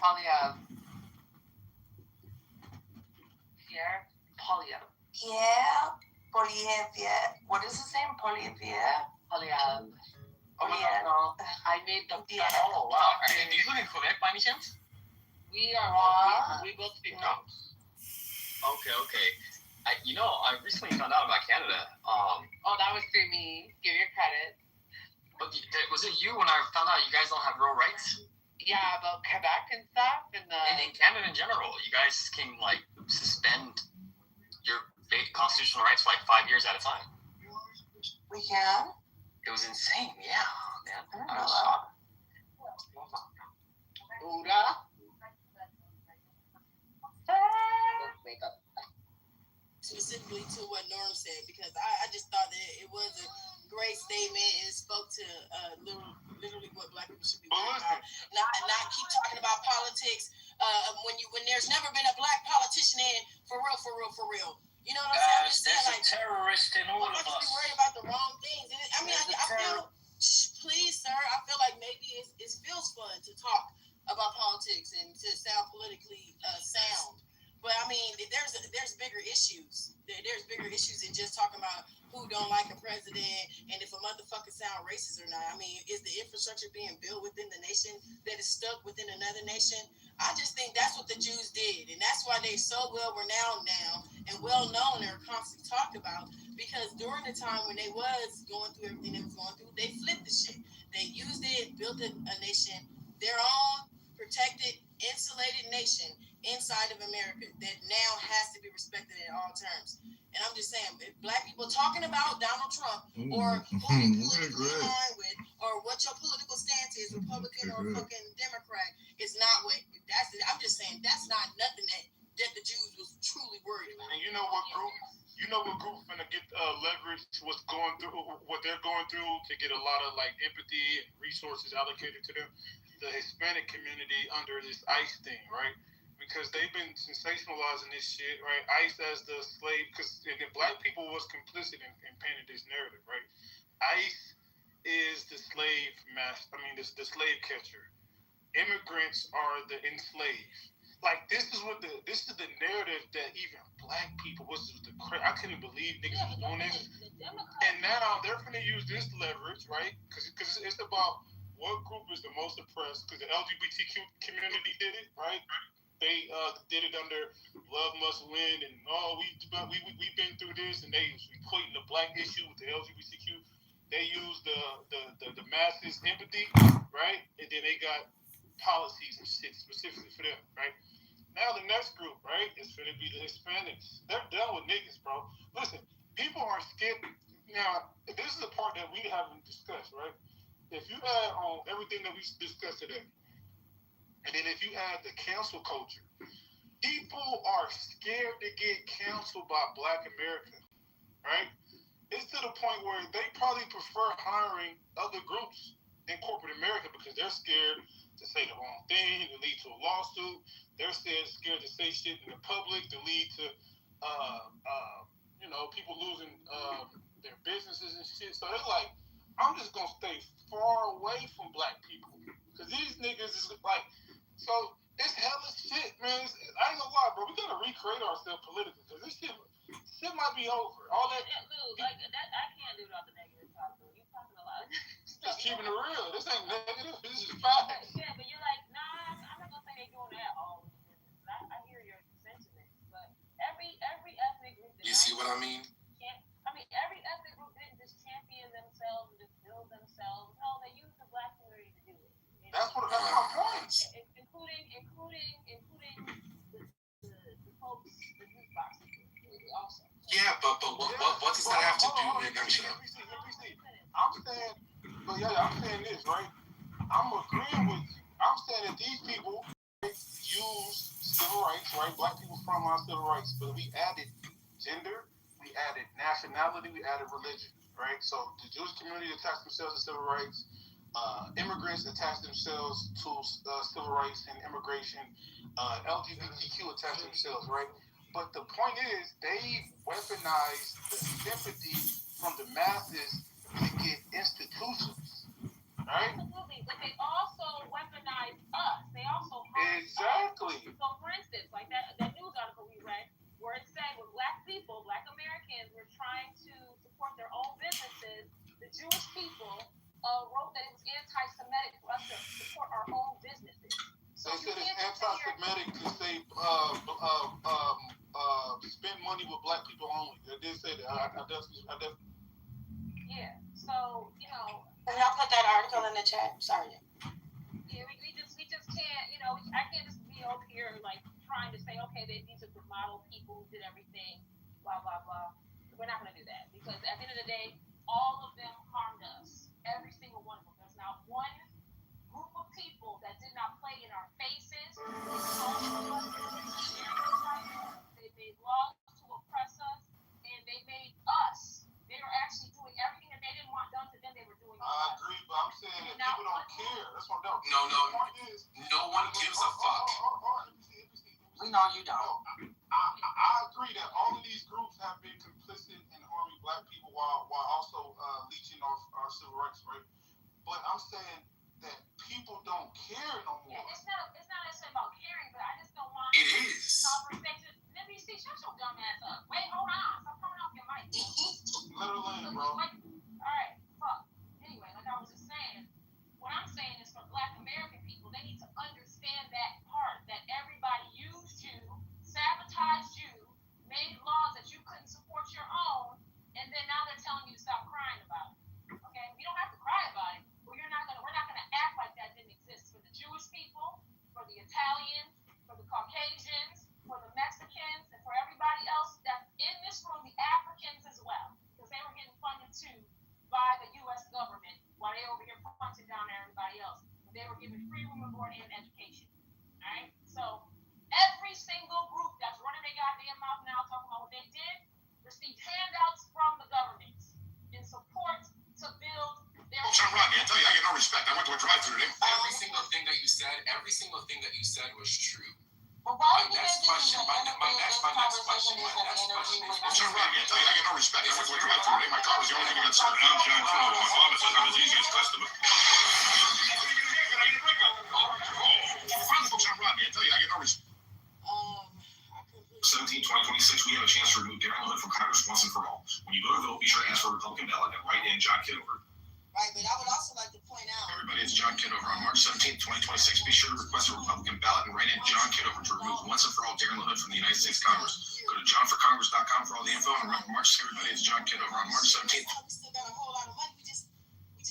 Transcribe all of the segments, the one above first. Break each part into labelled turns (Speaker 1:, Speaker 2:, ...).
Speaker 1: Polyev. Pierre Polyev.
Speaker 2: Pierre Polyev. What is his name? Polyev.
Speaker 1: Polyev.
Speaker 2: Oh, yeah.
Speaker 1: No. I made the.
Speaker 2: Yeah.
Speaker 3: Oh, wow. Do you live in Quebec by any chance?
Speaker 1: We are. We both speak French.
Speaker 3: Okay. I recently found out about Canada.
Speaker 1: That was through me. Give your credit.
Speaker 3: But was it you when I found out you guys don't have real rights?
Speaker 1: Yeah, about Quebec and stuff, and
Speaker 3: in Canada in general, you guys can suspend your constitutional rights for 5 years at a time.
Speaker 2: We can.
Speaker 3: It was insane. Yeah, man.
Speaker 2: I was shocked.
Speaker 1: Buddha.
Speaker 4: Specifically to what Norm said, because I just thought that it was a great statement and spoke to literally what Black people should be worried about. Not keep talking about politics when there's never been a Black politician in for real. You know what I'm saying?
Speaker 5: There's a terrorist in all of us.
Speaker 4: Be worried about the wrong things. I mean, I feel, please, sir, I feel like maybe it feels fun to talk about politics and to sound politically sound. But I mean, there's bigger issues. There's bigger issues than just talking about who don't like a president and if a motherfucker sound racist or not. I mean, is the infrastructure being built within the nation that is stuck within another nation? I just think that's what the Jews did, and that's why they're so well renowned now and well known. They're constantly talked about because during the time when they was going through everything they was going through, they flipped the shit. They used it, built a nation, their own protected, insulated nation inside of America that now has to be respected at all terms. And I'm just saying, if Black people talking about Donald Trump or who you politically align with or what your political stance is, Republican or fucking Democrat, is not what that's. I'm just saying that's not nothing that the Jews was truly worried about.
Speaker 6: And you know what group finna get leverage to what they're going through to get a lot of empathy and resources allocated to them? The Hispanic community under this ICE thing, right? Because they've been sensationalizing this shit, right? ICE as the slave, because the Black people was complicit in painting this narrative, right? ICE is the slave the slave catcher. Immigrants are the enslaved. This is the narrative that even Black people I couldn't believe niggas was doing this. And now they're gonna use this leverage, right? Because it's about what group is the most oppressed? Because the LGBTQ community did it, right? They did it under Love Must Win, and we've been through this, and they equating the Black issue with the LGBTQ. They used the masses empathy, right? And then they got policies and shit specifically for them, right? Now the next group, right, is going to be the Hispanics. They're done with niggas, bro. Listen, people are scared. Now, this is the part that we haven't discussed, right? If you add on everything that we discussed today, and then if you add the cancel culture, people are scared to get canceled by Black America, right? It's to the point where they probably prefer hiring other groups in corporate America because they're scared to say the wrong thing, to lead to a lawsuit. They're scared to say shit in the public, to lead to, people losing their businesses and shit. So they're like, I'm just gonna stay far away from Black people because these niggas is so it's hella shit, man. I ain't gonna lie, bro. We gotta recreate ourselves politically because this shit might be over. All that.
Speaker 7: Yeah, Lou, that I can't do it without the negative talk, though. You're talking a lot.
Speaker 6: Just keeping it real. This ain't negative. This is facts.
Speaker 7: Yeah, but you're like, nah, I'm not gonna say they're doing that all the business. I hear your sentiments, but every ethnic group.
Speaker 3: You see what I mean?
Speaker 7: Every ethnic group didn't just champion themselves and just build themselves. No, they used the Black community to do it.
Speaker 6: That's my point.
Speaker 7: Including the folks, the youth box also.
Speaker 3: Yeah, but what does that have to do with
Speaker 6: NBC? I'm saying this, right? I'm agreeing with you. I'm saying that these people use civil rights, right? Black people frontline civil rights, but we added gender, we added nationality, we added religion, right? So the Jewish community attached themselves to civil rights. Immigrants attach themselves to civil rights and immigration. LGBTQ attach themselves, right? But the point is, they weaponize the sympathy from the masses to get institutions, right?
Speaker 7: Absolutely, but they also weaponize us. They also harm us.
Speaker 6: cosmetic to say spend money with black people only. They did say that. I definitely.
Speaker 7: Yeah. So, you know,
Speaker 2: Can y'all put that article in the chat? Sorry.
Speaker 7: yeah, we just can't, you know, I can't just be over here like trying to say, okay, these are the model people who did everything, blah blah blah. We're not going to do that because at the end of the day, all of them harmed us. Every single one of them. There's not one group of people that did not play in our faces. They made laws to oppress us, and they made us. They were actually doing everything that they didn't want done to them. They were doing.
Speaker 6: I agree, but I'm saying that people don't care. That's what I'm
Speaker 3: No, no one gives a fuck.
Speaker 2: We know you don't.
Speaker 6: I agree that all of these groups have been complicit in harming black people while also leeching off our civil rights, right? But I'm saying that people don't care no more.
Speaker 7: Yeah, it's not necessarily about caring, but I just don't want
Speaker 3: It is.
Speaker 7: conversation. Let me see, shut your dumb ass up. Wait, hold on. Stop coming off your mic.
Speaker 6: Literally, bro.
Speaker 7: Alright, fuck. Anyway, like I was just saying, what I'm saying is for black American people, they need to understand that part that everybody used you, sabotaged you, made laws that you couldn't support your own, and then now they're telling you to stop crying about it. Okay? We don't have to cry about it, but we're not gonna act like that didn't exist for the Jewish people, for the Italians, for the Caucasians, for the Mexicans, and for everybody else that's in this room, the Africans as well, because they were getting funded too by the U.S. government while they over here punching down everybody else. They were given free room and board and education. All right? So every single group that's running their goddamn mouth now talking about what they did received handouts from the government in support to build their.
Speaker 3: John Rodney, I tell you, I get no respect. I went to a drive-thru today. Every single thing that you said was true.
Speaker 2: But why
Speaker 3: My next question is,
Speaker 2: John
Speaker 3: Rodney, I tell you, I get no respect. I went to a drive-thru today. My car was the only thing that served. I'm John Kitover. My father says I'm his easiest customer. John Rodney, I tell you, I get no respect. 17-2026, we have a chance to remove Darren Hood from Congress once and for all. When you go to vote, be sure to ask for a Republican ballot and write in John Kitover.
Speaker 4: Right, but I would also like to point out.
Speaker 3: Everybody, it's John Kitover on March 17th, 2026. Be sure to request a Republican ballot and write in John Kitover to remove once and for all Darren Hood from the United States Congress. Go to johnforcongress.com for all the info and run for March. Everybody, it's John Kitover on March 17th.
Speaker 4: We still got a whole lot of money. We just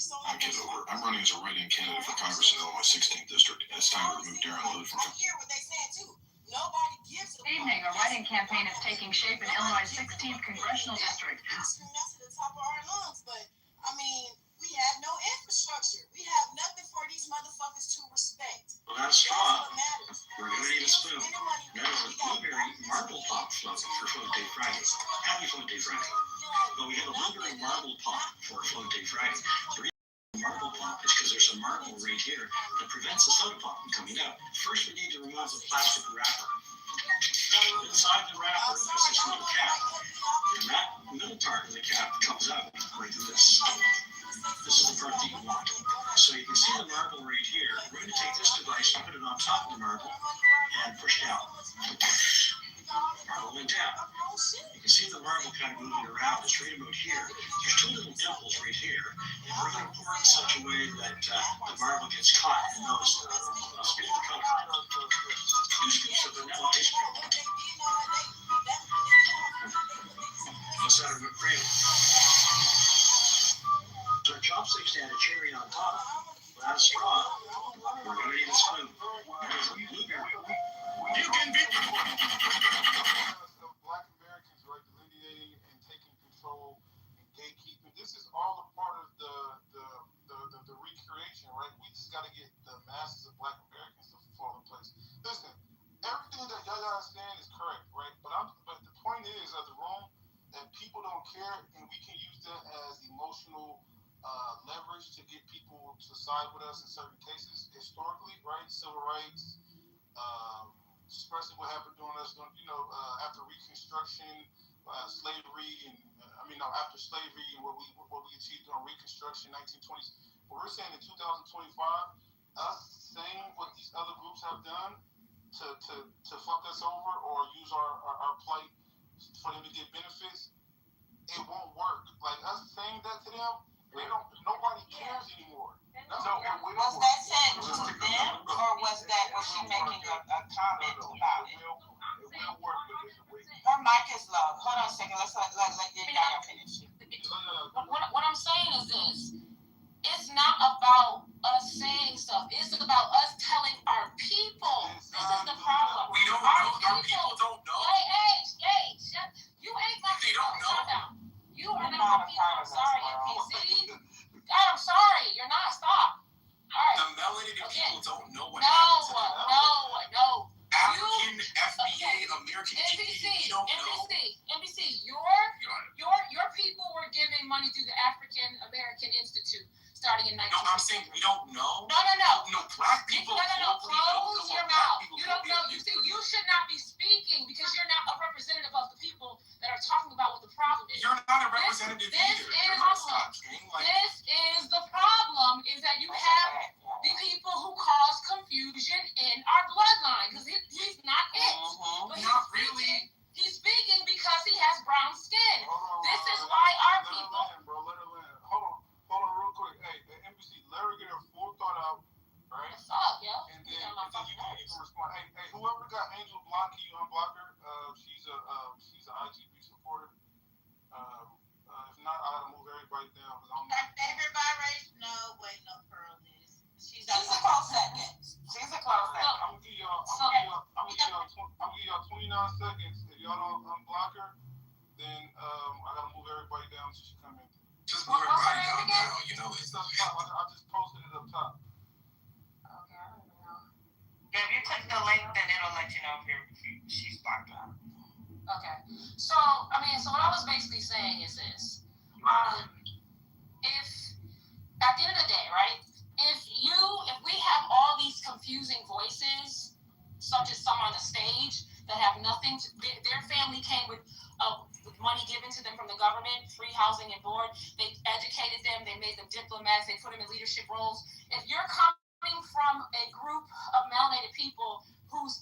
Speaker 4: don't
Speaker 3: I'm
Speaker 4: have.
Speaker 3: Kitover. I'm running as a write-in candidate for Congress in Illinois 16th District, and it's time to remove Darren Hood from.
Speaker 4: I hear what they saying too. Nobody gives a
Speaker 8: Good evening. A writing campaign is taking shape in Illinois 16th Congressional District.
Speaker 4: That's to the top of our lungs, but I mean, we have no infrastructure. We have nothing for these motherfuckers to respect.
Speaker 3: Well, that's
Speaker 4: That's
Speaker 3: straw.
Speaker 4: what matters.
Speaker 3: We're going to need a spoon. There's a blueberry marble pop float for Float Day Friday. Happy Float Day Friday. But we have a blueberry marble pop for Float Day Friday. The reason marble pop is because there's a marble right here that prevents the soda pop from coming out. First, we need to remove the plastic wrapper. Inside the wrapper is this little cap. And that middle part of the cap comes out like this. This is the part that you want. So you can see the marble right here. We're going to take this device and put it on top of the marble and push down. Marble went down. You can see the marble kind of moving around. It's right about here. There's two little dimples right here. And we're going to pour it in such a way that the marble gets caught in those beautiful color. 2 scoops of vanilla ice cream. Inside of whipped cream. Our chopsticks had a cherry on top. That's straw. We're going to need a spoon. There's a blueberry. You can be.
Speaker 6: Black Americans, right, delineating and taking control and gatekeeping. This is all a part of the recreation, right? We just got to get the masses of Black Americans to fall in place. Listen, everything that y'all is saying is correct, right? But the point is, as a room, that people don't care, and we can use that as emotional leverage to get people to side with us in certain cases. Historically, right? Civil rights, especially what happened during us, after Reconstruction, slavery, and after slavery, and what we achieved during Reconstruction, 1920s. But we're saying in 2025, us saying what these other groups have done to fuck us over or use our plight for them to get benefits, it won't work. Like us saying that to them, nobody cares anymore.
Speaker 2: Was that said to them, or was she making a comment second. Let's let Yaya finish.
Speaker 7: What I'm saying is this. It's not about us saying stuff. It's about us telling our people. This is the problem.
Speaker 3: We don't know. Our people don't know.
Speaker 7: Hey, shut. You ain't my
Speaker 3: They
Speaker 7: people.
Speaker 3: don't know.
Speaker 7: Shut down. You are
Speaker 2: You're
Speaker 7: not
Speaker 2: not
Speaker 7: my
Speaker 2: a
Speaker 7: people.
Speaker 2: part
Speaker 7: I'm
Speaker 2: of us,
Speaker 7: sorry,
Speaker 2: bro.
Speaker 7: NPC. God, I'm sorry. You're not. Stop. All right.
Speaker 3: The melanated
Speaker 7: Again.
Speaker 3: people don't know what
Speaker 7: No.
Speaker 3: African, FBA, American
Speaker 7: NPC,
Speaker 3: GDP, we don't know.
Speaker 7: NPC, your people were giving money through the African American Institute starting in 19.
Speaker 3: No, I'm saying we don't know.
Speaker 7: No.
Speaker 3: No, black people.
Speaker 7: Close your mouth. You don't know. You see, you should not be speaking because you're not a representative of the people that are talking about what the problem is.
Speaker 3: You're not a representative either. You're not Scott King.
Speaker 7: This is the problem, is that you have the people who cause confusion in our bloodline, because he's not it. But
Speaker 3: Not really.
Speaker 7: He's speaking because he has brown skin. This is why our people.
Speaker 6: Let her land. Hold on, real quick. Hey, the NBC, let her get her full thought out, right?
Speaker 7: What's up, yo?
Speaker 6: And then you can respond. Hey, whoever got Angel block, can you unblock her? She's an IGB supporter. If not, I gotta move everybody down because I'm.
Speaker 4: Favorite biracial? No, wait, no, Pearl is. She's
Speaker 2: a close second. She's a close second.
Speaker 6: I'm gonna give y'all 29 seconds. If y'all don't unblock her, then I gotta move everybody down so she come in.
Speaker 3: Just move everybody down now. You know
Speaker 6: It's up top. I just posted it up top.
Speaker 7: Okay, I don't even know.
Speaker 2: Yeah, if you click the link, then it'll let you know if she's blocked out.
Speaker 7: Okay. So what I was basically saying is this. If at the end of the day, right, if we have all these confusing voices, such as some on the stage that have nothing to, their family came with money given to them from the government, free housing and board, they educated them, they made them diplomats, they put them in leadership roles. If you're coming from a group of melanated people whose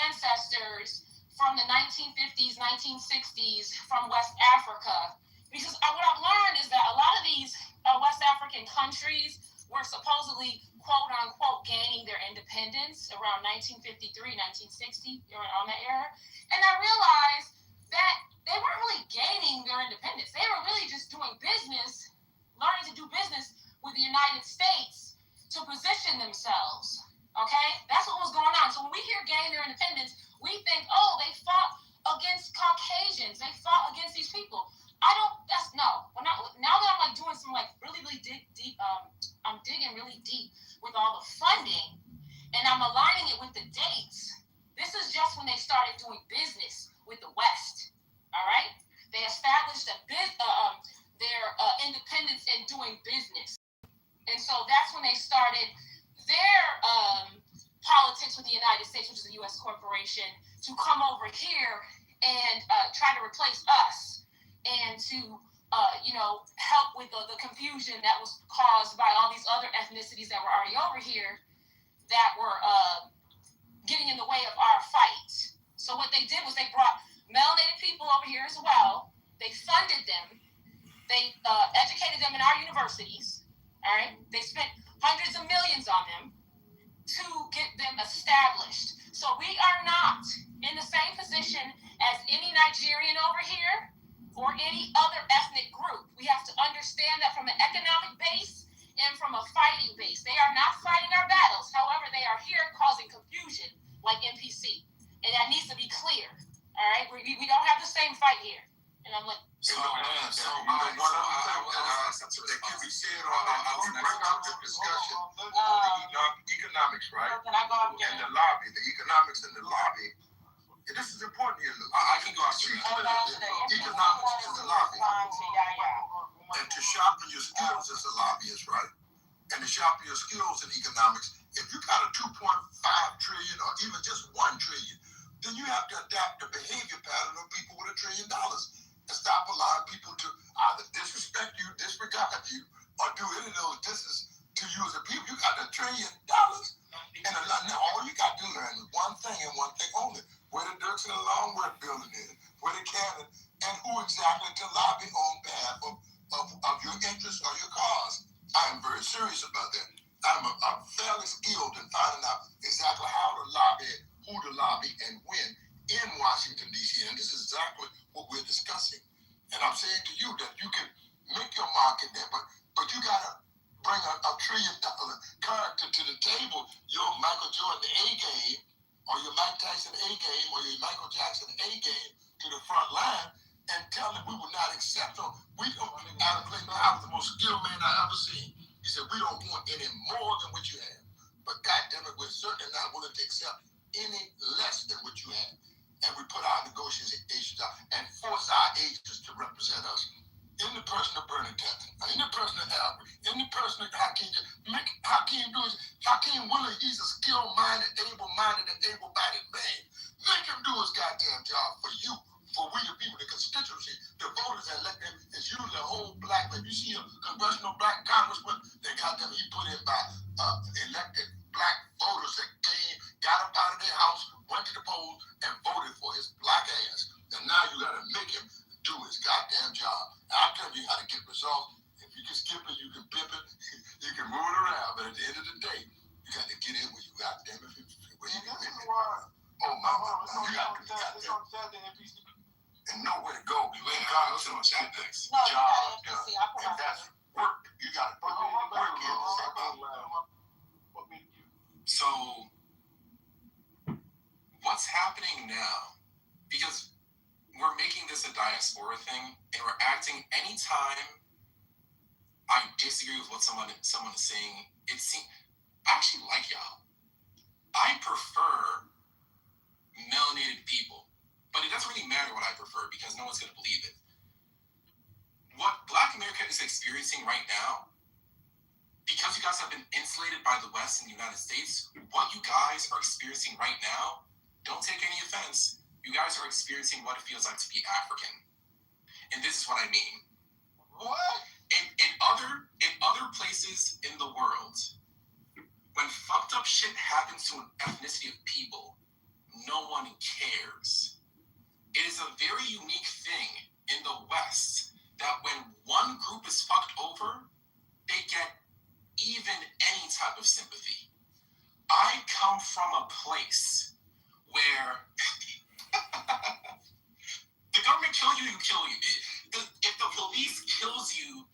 Speaker 7: ancestors from the 1950s, 1960s from West Africa, because what I've learned is that a lot of these West African countries were supposedly, quote unquote, gaining their independence around 1953, 1960, around that era. And I realized that they weren't really gaining their independence. They were really just doing business, learning to do business with the United States to position themselves. Okay? That's what was going on. So when we hear gain their independence, we think, oh, they fought against Caucasians. They fought against these people. Now that I'm like doing some like really deep, I'm digging really deep with all the funding, and I'm aligning it with the dates. This is just when they started doing business with the West. All right, they established their independence in doing business, and so that's when they started their politics with the United States, which is a U.S. corporation, to come over here and try to replace us and to help with the confusion that was caused by all these other ethnicities that were already over here that were getting in the way of our fight. So what they did was they brought melanated people over here as well. They funded them. They educated them in our universities. All right. They spent hundreds of millions on them to get them established. So we are not in the same position as any Nigerian over here or any other ethnic group. We have to understand that from an economic base and from a fighting base. They are not fighting our battles. However, they are here causing confusion like NPC. And that needs to be clear. All right? We don't have the same fight here. And I'm like,
Speaker 3: That can be said on the bring out the discussion on the economics, right?
Speaker 2: Can I go up there?
Speaker 3: And the lobby, the economics and the lobby. And this is important here. I can go out to economics is the lobby. And to sharpen your skills as a lobbyist, right? And to sharpen your skills in economics, if you got a 2.5 trillion or even just 1 trillion, then you have to adapt the behavior pattern of people with $1 trillion and stop allowing people to either disrespect you, disregard you, or do any of those disses to you as a people. You got $1 trillion. And now all you got to learn is one thing and one thing only. Where the Dirks and the Longworth building is, where the cannon, and who exactly to lobby on behalf of your interests or your cause. I am very serious about that. I'm fairly skilled in finding out exactly how to lobby, who to lobby, and when
Speaker 9: in Washington, D.C., and this is exactly what we're discussing. And I'm saying to you that you can make your mark in there, but you got to bring a $1 trillion character to the table. Your Michael Jordan A game, or your Mike Tyson A game, or your Michael Jackson A game to the front line and tell them we will not accept them. We don't. Adam Clayton, I was the most skilled man I ever seen. He said, we don't want any more than what you have. But goddamn it, we're certainly not willing to accept any less than what you have. And we put our negotiations out and force our agents to represent us. In the person of Bernadette, in the person of Albert, in the person of Hakeem, make Hakeem do his, Hakeem Willie, he's a skilled-minded, able-minded, and able-bodied man. Make him do his goddamn job for you, for we the people, the constituency, the voters that elect him is usually a whole black man. You see a congressional black congressman, they goddamn, he put in by elected black voters that came, got up out of their house, went to the polls, and voted for his black ass. And now you gotta make him do his goddamn job. I'll tell you how to get results. If you can skip it, you can pip it, you can move it around. But at the end of the day, you got to get in where you goddamn it. Where you got it. Oh my God, you got to and know where to go. You ain't got to know that next job done. And that's work. You got to put work in.
Speaker 10: So, what's happening now? Because we're making this a diaspora thing, and we're acting anytime I disagree with what someone is saying. I actually like y'all. I prefer melanated people, but it doesn't really matter what I prefer because no one's gonna believe it. What Black America is experiencing right now, because you guys have been insulated by the West and the United States, what you guys are experiencing right now, don't take any offense. You guys are experiencing what it feels like to be African. And this is what I mean.
Speaker 9: What?
Speaker 10: In other places in the world, when fucked up shit happens to an ethnicity of people, no one cares. It is a very unique thing in the West that when one group is fucked over, they get even any type of sympathy. I come from a place where the government kill you, you kill you. If the police kills you,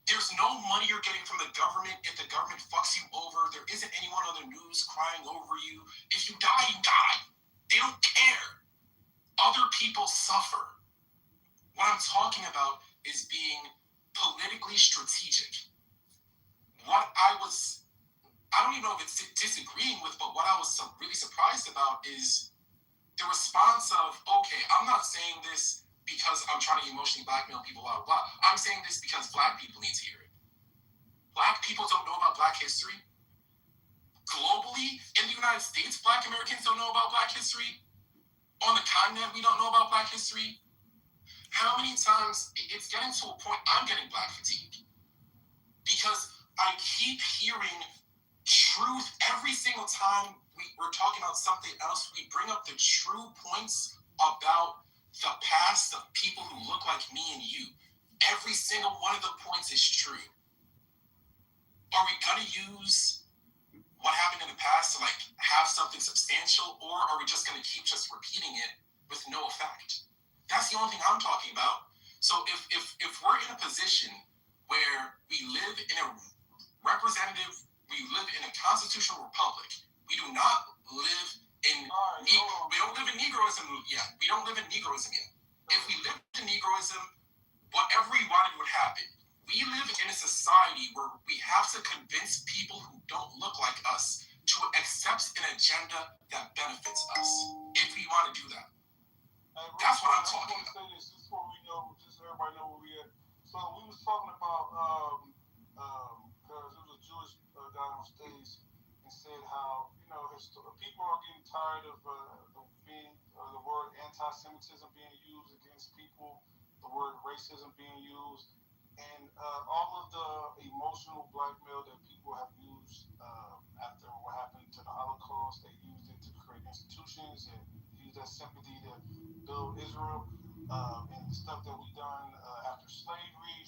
Speaker 10: there's no money you're getting from the government. If the government fucks you over, there isn't anyone on the news crying over you. If you die, you die. They don't care. Other people suffer. What I'm talking about is being politically strategic. I don't even know if it's disagreeing with, but what I was really surprised about is the response of, okay, I'm not saying this because I'm trying to emotionally blackmail people, blah, blah, blah. I'm saying this because Black people need to hear it. Black people don't know about Black history. Globally, in the United States, Black Americans don't know about Black history. On the continent, we don't know about Black history. How many times, it's getting to a point, I'm getting Black fatigue. Because I keep hearing truth every single time we're talking about something else. We bring up the true points about the past of people who look like me and you. Every single one of the points is true. Are we gonna use what happened in the past to have something substantial, or are we just gonna keep just repeating it with no effect? That's the only thing I'm talking about. So if we're in a position where we live in a we live in a constitutional republic, we do not live in we don't live in Negroism yet. We don't live in Negroism yet. If we lived in Negroism, whatever we wanted would happen. We live in a society where we have to convince people who don't look like us to accept an agenda that benefits us, if we want to do that. That's what I'm talking about.
Speaker 6: Just so we know, just so everybody know where we at. So we was talking about because it was a Jewish guy on stage and said how people are getting tired of the word anti-Semitism being used against people, the word racism being used, and all of the emotional blackmail that people have used after what happened to the Holocaust. They used it to create institutions and use that sympathy to build Israel, and the stuff that we've done after slavery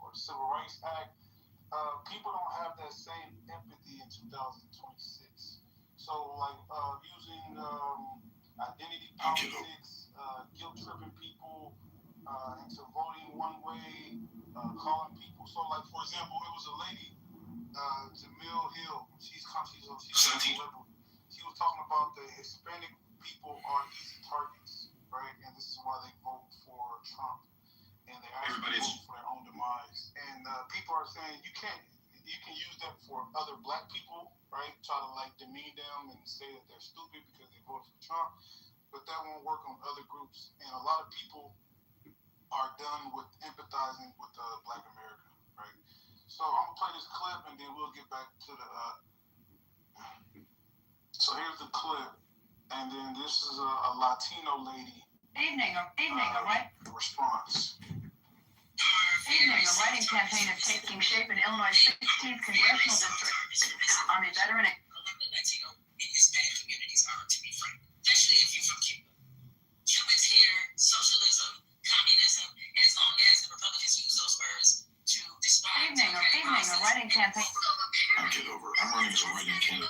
Speaker 6: or the Civil Rights Act. People don't have that same empathy in 2026. So like using identity politics, guilt tripping people into voting one way, calling people. So like for example, it was a lady, Jamil Hill. She's 17. She was talking about the Hispanic people are easy targets, right? And this is why they vote for Trump. And they actually vote for their own demise. And people are saying you can use that for other black people, right? Try to like demean them and say that they're stupid because they voted for Trump. But that won't work on other groups. And a lot of people are done with empathizing with Black America, right? So I'm gonna play this clip and then we'll get back to the. So here's the clip, and then this is a Latino lady.
Speaker 8: Evening, right?
Speaker 6: Response.
Speaker 8: Evening, a writing campaign is taking shape in Illinois' 16th congressional district. Army veteran.
Speaker 11: Latino and Hispanic communities are, to be frank, especially if you're from Cuba. Cubans here, socialism, communism, and as long as the Republicans use those words to despise.
Speaker 8: Evening, a writing campaign.
Speaker 9: I'm Kitover. I'm running as a writing candidate.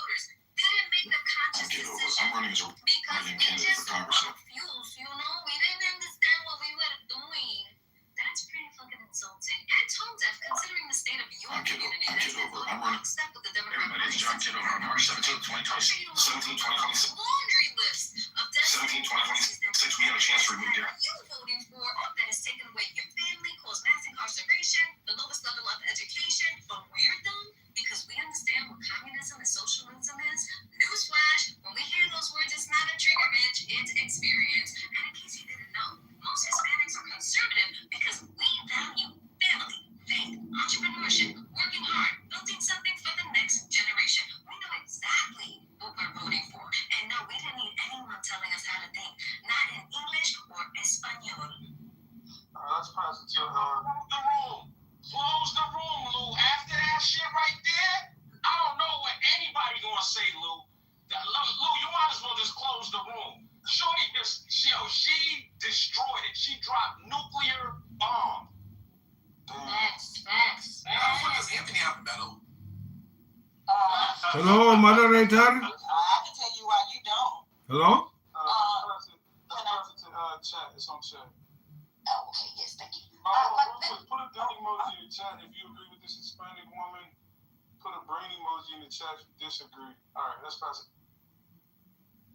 Speaker 9: I'm Kitover. I'm running as a writing candidate for Congressman.
Speaker 11: You know, we didn't understand what we were doing. That's pretty fucking insulting and tone deaf considering the state of your community.
Speaker 9: I'm Kitover. I'm running.
Speaker 11: Step with the Democratic
Speaker 10: Everybody, it's John Kitover on March 17, 2026. 17, 2026.
Speaker 11: laundry list of
Speaker 10: 17, 2026. We have a chance to remove it.
Speaker 11: you voting for that has taken away your family, caused mass incarceration, the lowest level of education, but we're dumb because we understand what communism and socialism is. Newsflash, when we hear those words, it's not a trigger, bitch, it's experience. And in case you didn't know, most Hispanics are conservative because we value family, faith, entrepreneurship, working hard, building something for the next generation. We know exactly what we're voting for. And no, we didn't need anyone telling us how to think, not in English or Espanol.
Speaker 6: Let's pass it to
Speaker 5: Close the room, Lou. After that shit right there, I don't know what anybody gonna say, Lou. Lou, you might as well just close the room. Shorty she destroyed it. She dropped nuclear bomb.
Speaker 11: Facts.
Speaker 10: What does Anthony have a medal?
Speaker 12: Hello, moderator.
Speaker 4: I can tell you why you don't.
Speaker 12: Hello?
Speaker 6: let's pass it to chat. It's on chat.
Speaker 4: Oh, okay, yes, thank you.
Speaker 6: Put a gun emoji in the chat if you agree with this Hispanic woman. Put a brain emoji in the chat if you disagree. All right, let's pass it.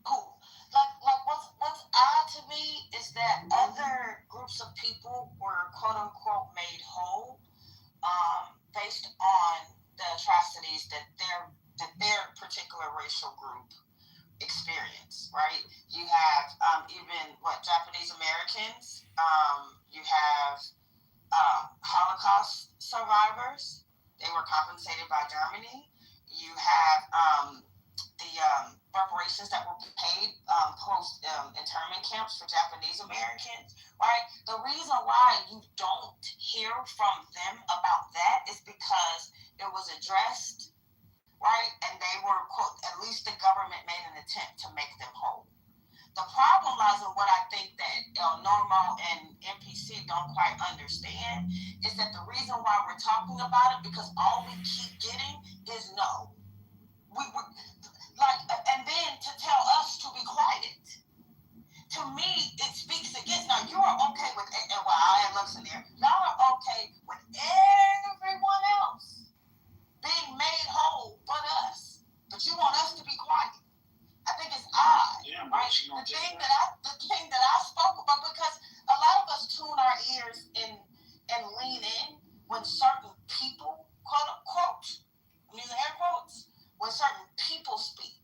Speaker 4: Cool. Like what's odd to me is that other groups of people were quote unquote made whole, based on the atrocities that their particular racial group experienced. Right? You have even Japanese Americans. You have Holocaust survivors. They were compensated by Germany. You have the reparations that were paid post internment camps for Japanese Americans, right? The reason why you don't hear from them about that is because it was addressed, right? And they were, quote, at least the government made an attempt to make them whole. The problem lies in what I think that Normo and NPC don't quite understand is that the reason why we're talking about it because all we keep getting is no. And then to tell us to be quiet. To me, it speaks against. Now you are okay with, well, I am listening there. Y'all are okay with everyone else being made whole but us. But you want us to be quiet. I think it's odd, right? The thing that I spoke about, because a lot of us tune our ears and lean in when certain people, quote unquote, I'm using air quotes, when certain people speak,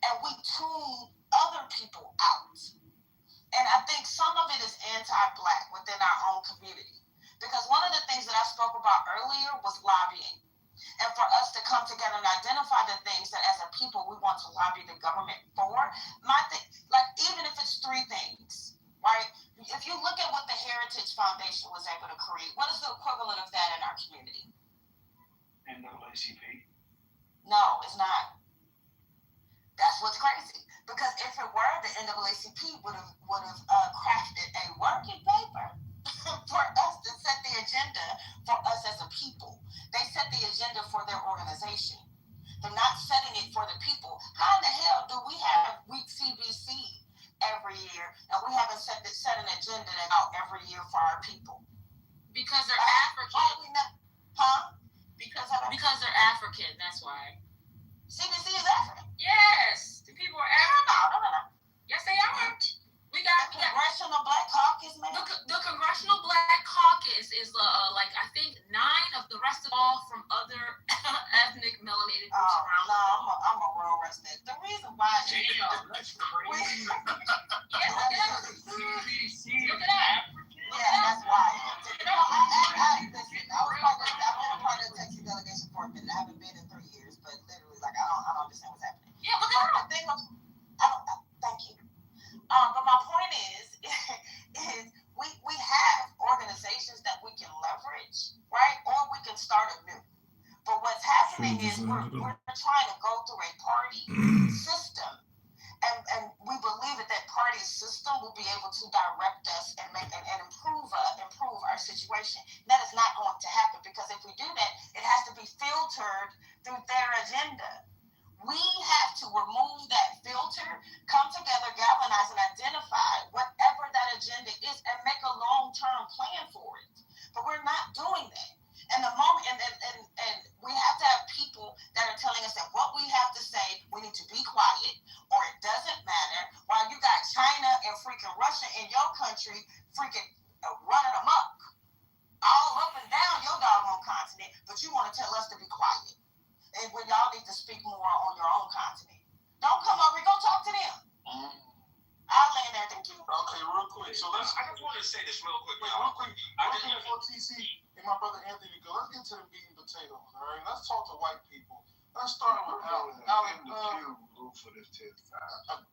Speaker 4: and we tune other people out. And I think some of it is anti-Black within our own community. Because one of the things that I spoke about earlier was lobbying. And for us to come together and identify the things that as a people we want to lobby the government for, even if it's three things, right? If you look at what the Heritage Foundation was able to create, what is the equivalent of that in our community?
Speaker 5: NAACP.
Speaker 4: No, it's not. That's what's crazy. Because if it were, the NAACP would have crafted a working paper for us to set the agenda for us as a people. They set the agenda for their organization. They're not setting it for the people. How in the hell girl arrested. The reason why
Speaker 5: Damn, that's crazy.
Speaker 7: Look at that.
Speaker 4: yeah, that's why. You know, listen, I've been a part of the Texas delegation for a minute. I haven't been in 3 years, but literally, like, I don't understand what's happening.
Speaker 7: Yeah, look at
Speaker 4: The thing was, thank you. But my point is we have organizations that we can leverage, right? Or we can start anew. But what's happening is we're trying to go through a party system, and we believe that party system will be able to direct us and improve our situation. That is not going to happen, because if we do that, it has to be filtered through their agenda. We have to remove that filter, come together, galvanize, and identify whatever that agenda is, and make a long-term plan for it. But we're not doing that. And the moment, and we have to have people that are telling us that what we have to say, we need to be quiet, or it doesn't matter. While you got China and freaking Russia in your country freaking running amok all up and down your doggone continent, but you want to tell us to be quiet. And when y'all need to speak more on your own continent. Don't come over here, go talk to them. I'll land there, thank you.
Speaker 6: Okay, real quick. So
Speaker 5: I just want to say this real quick.
Speaker 6: Wait, real quick before TC and my brother Anthony go, let's get to the meat and potatoes, all right? Let's talk to white people. Let's start with Alan.
Speaker 9: For this test.
Speaker 6: I got you.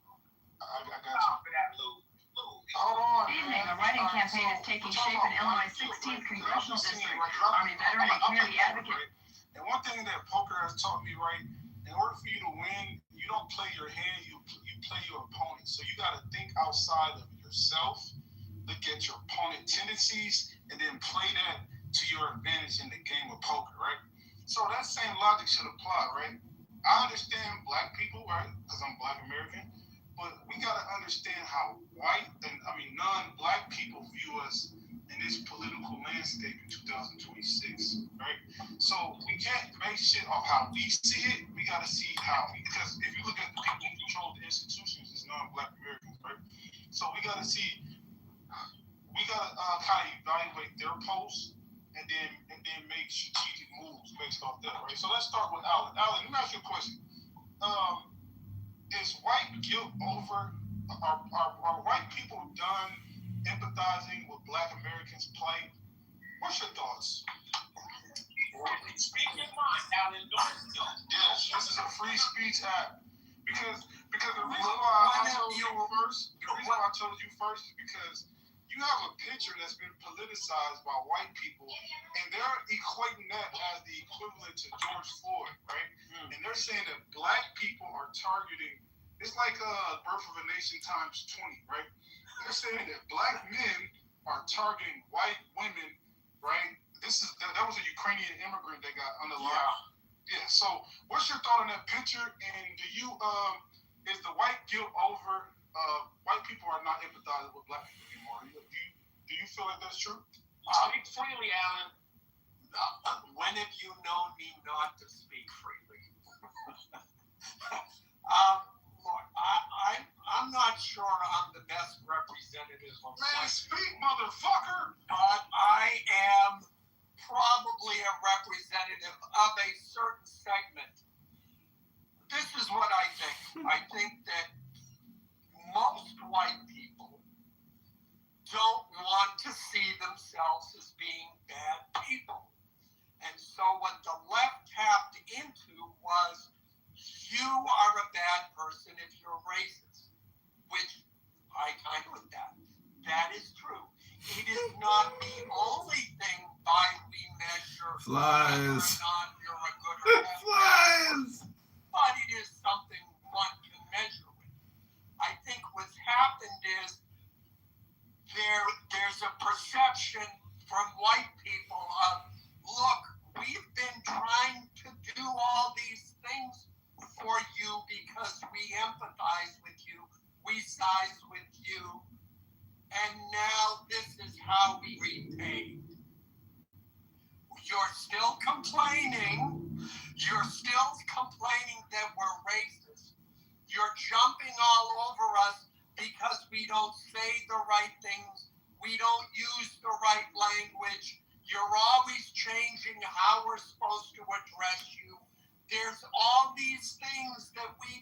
Speaker 8: Hold on. This evening, a writing campaign is taking shape in Illinois' 16th congressional district. Army veteran and community advocate.
Speaker 6: And one thing that poker has taught me, right, in order for you to win, you don't play your hand, you play your opponent. So you got to think outside of yourself, look at your opponent tendencies, and then play that to your advantage in the game of poker, right? So that same logic should apply, right? I understand black people, right, because I'm Black American, but we got to understand how non-black people view us in this political landscape in 2026, right? So we can't base shit off how we see it. We got to see how, because if you look at the people who control the institutions, it's non-black Americans, right? So we got to see, we got to kind of evaluate their posts and then make strategic moves based off that, right? So let's start with Alan. Alan, let me ask you a question. Is white guilt over? Are white people done empathizing with Black Americans' plight? What's your thoughts?
Speaker 5: Speak your mind, Alan.
Speaker 6: Yes, this is a free speech app. Because the reason why I told you first is because you have a picture that's been politicized by white people, and they're equating that as the equivalent to George Floyd, right? And they're saying that Black people are targeting. It's like Birth of a Nation times 20, right? They're saying that Black men are targeting white women, right? That was a Ukrainian immigrant that got underlined. Yeah. So, what's your thought on that picture? And do you is the white guilt over? White people are not empathizing with Black people anymore. Do you feel like that's true?
Speaker 5: Speak freely, Alan.
Speaker 12: When have you known me not to speak freely? Look, I'm not sure I'm the best representative of
Speaker 6: Man, speak, motherfucker!
Speaker 12: But I am probably a representative of a certain segment. This is what I think. I think that most white people don't want to see themselves as being bad people. And so what the left tapped into was, you are a bad person if you're racist, which I kind of with that. That is true. It is not the only thing by we measure whether or not you're a good or bad person, but it is something one can measure with. I think what's happened is there's a perception from white people of, look, we've been trying to do all these things for you because we empathize with you, we size with you, and now this is how we repay. You're still complaining that we're racist. You're jumping all over us because we don't say the right things, we don't use the right language, you're always changing how we're supposed to address you. There's all these things that we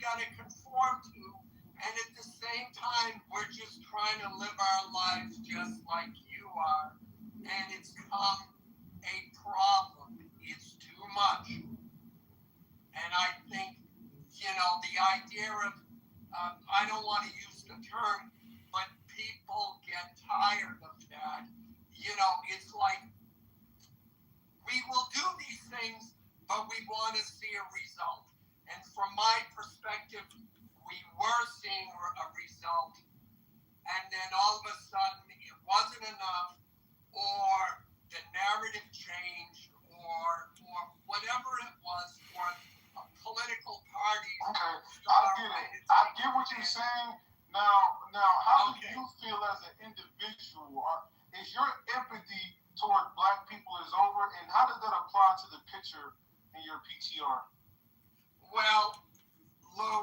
Speaker 12: trying to live our lives just like you are, and it's become a problem. It's too much. And I think, the idea of, I don't want to use the term, but people get tired of that. It's like, we will do these things, but we want to see a result. And from my perspective, we were seeing a result, and then all of a sudden it wasn't enough, or the narrative changed, or whatever it was, or a political party.
Speaker 9: Okay, I get what you're saying. Now, how do you feel as an individual? Is your empathy toward Black people is over, and how does that apply to the picture in your PTR?
Speaker 12: Well, Lou,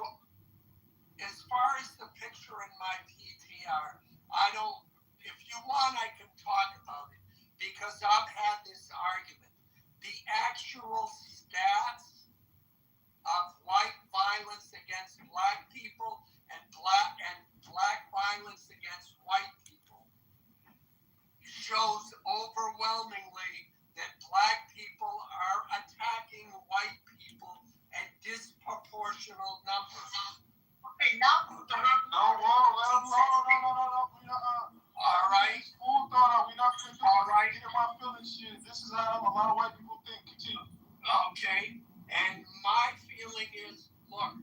Speaker 12: as far as the picture in my PTR, if you want, I can talk about it, because I've had this argument. The actual stats of white violence against Black people and black violence against white people shows overwhelmingly that Black people are attacking white people at disproportional numbers.
Speaker 9: No.
Speaker 12: All right.
Speaker 9: Full thought. We're not going to
Speaker 12: All right.
Speaker 9: get my feelings shit. This is how a lot of white people think. Continue.
Speaker 12: Okay. And my feeling is, look,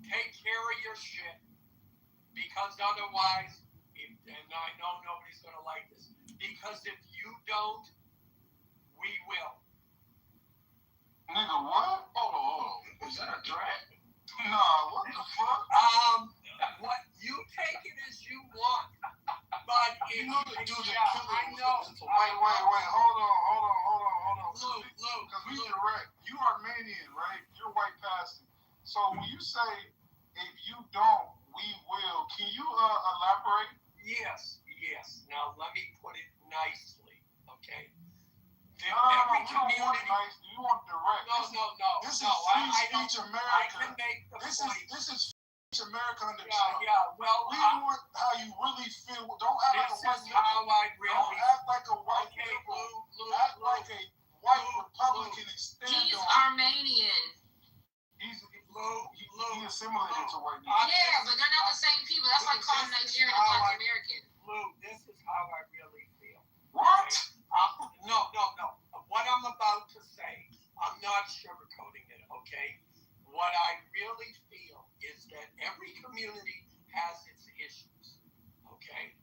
Speaker 12: take care of your shit, because otherwise, and I know nobody's going to like this, because if you don't, we will.
Speaker 9: Nigga, what? Hold on.
Speaker 5: Is that a threat?
Speaker 9: Nah, what the fuck?
Speaker 12: What you take it as you want, but if
Speaker 9: You know the dude that killed
Speaker 12: I
Speaker 9: him.
Speaker 12: know.
Speaker 9: Wait. Hold on.
Speaker 12: Look.
Speaker 9: Because we direct. You Armenian, right? You're white passing. So when you say, if you don't, we will, can you elaborate?
Speaker 12: Yes. Now let me put it nicely, okay?
Speaker 9: No, we don't want nice. You want direct.
Speaker 12: No.
Speaker 9: This is
Speaker 12: I
Speaker 9: Speech
Speaker 12: I
Speaker 9: America.
Speaker 12: can make the
Speaker 9: This
Speaker 12: point.
Speaker 9: is Speech America under Trump.
Speaker 12: Yeah. Well,
Speaker 9: We want how you really feel. Don't act like a
Speaker 12: this
Speaker 9: white
Speaker 12: is how
Speaker 9: liberal.
Speaker 12: I
Speaker 9: Don't
Speaker 12: really.
Speaker 9: act like a white
Speaker 12: Okay,
Speaker 9: liberal.
Speaker 12: Lou.
Speaker 9: Act like a white Republican and stand
Speaker 8: He's
Speaker 9: on.
Speaker 8: Armenian.
Speaker 12: Lou.
Speaker 9: He assimilated to white people.
Speaker 8: Yeah, but they're not the same people. That's like calling Nigerian a Black American.
Speaker 12: Lou, this is how I really feel.
Speaker 9: What?
Speaker 12: No. What I'm about to say, I'm not sugarcoating it, okay? What I really feel is that every community has its issues, okay?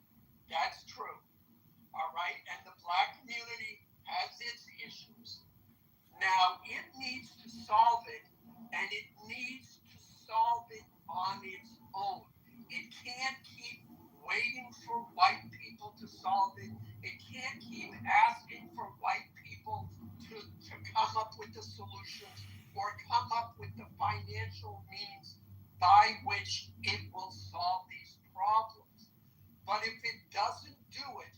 Speaker 12: That's true, all right? And the Black community has its issues. Now, it needs to solve it, and it needs to solve it on its own. It can't keep waiting for white people to solve it. It can't keep asking for white people to come up with the solutions or come up with the financial means by which it will solve these problems. But if it doesn't do it,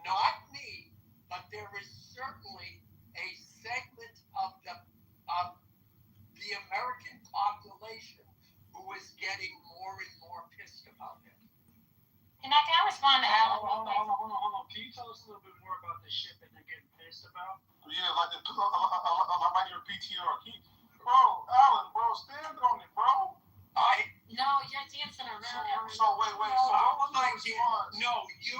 Speaker 12: not me, but there is certainly a segment of the American population who is getting more and more pissed about it.
Speaker 7: Can I respond to Alan?
Speaker 13: Hold on. Can you tell us a little bit more about the shit that they're getting pissed about?
Speaker 9: Yeah, like your PTR. Bro, Alan, stand on it, bro.
Speaker 7: No, you're dancing around.
Speaker 9: So wait. So
Speaker 12: How am I
Speaker 9: what's the
Speaker 12: getting?
Speaker 9: response?
Speaker 12: No, you.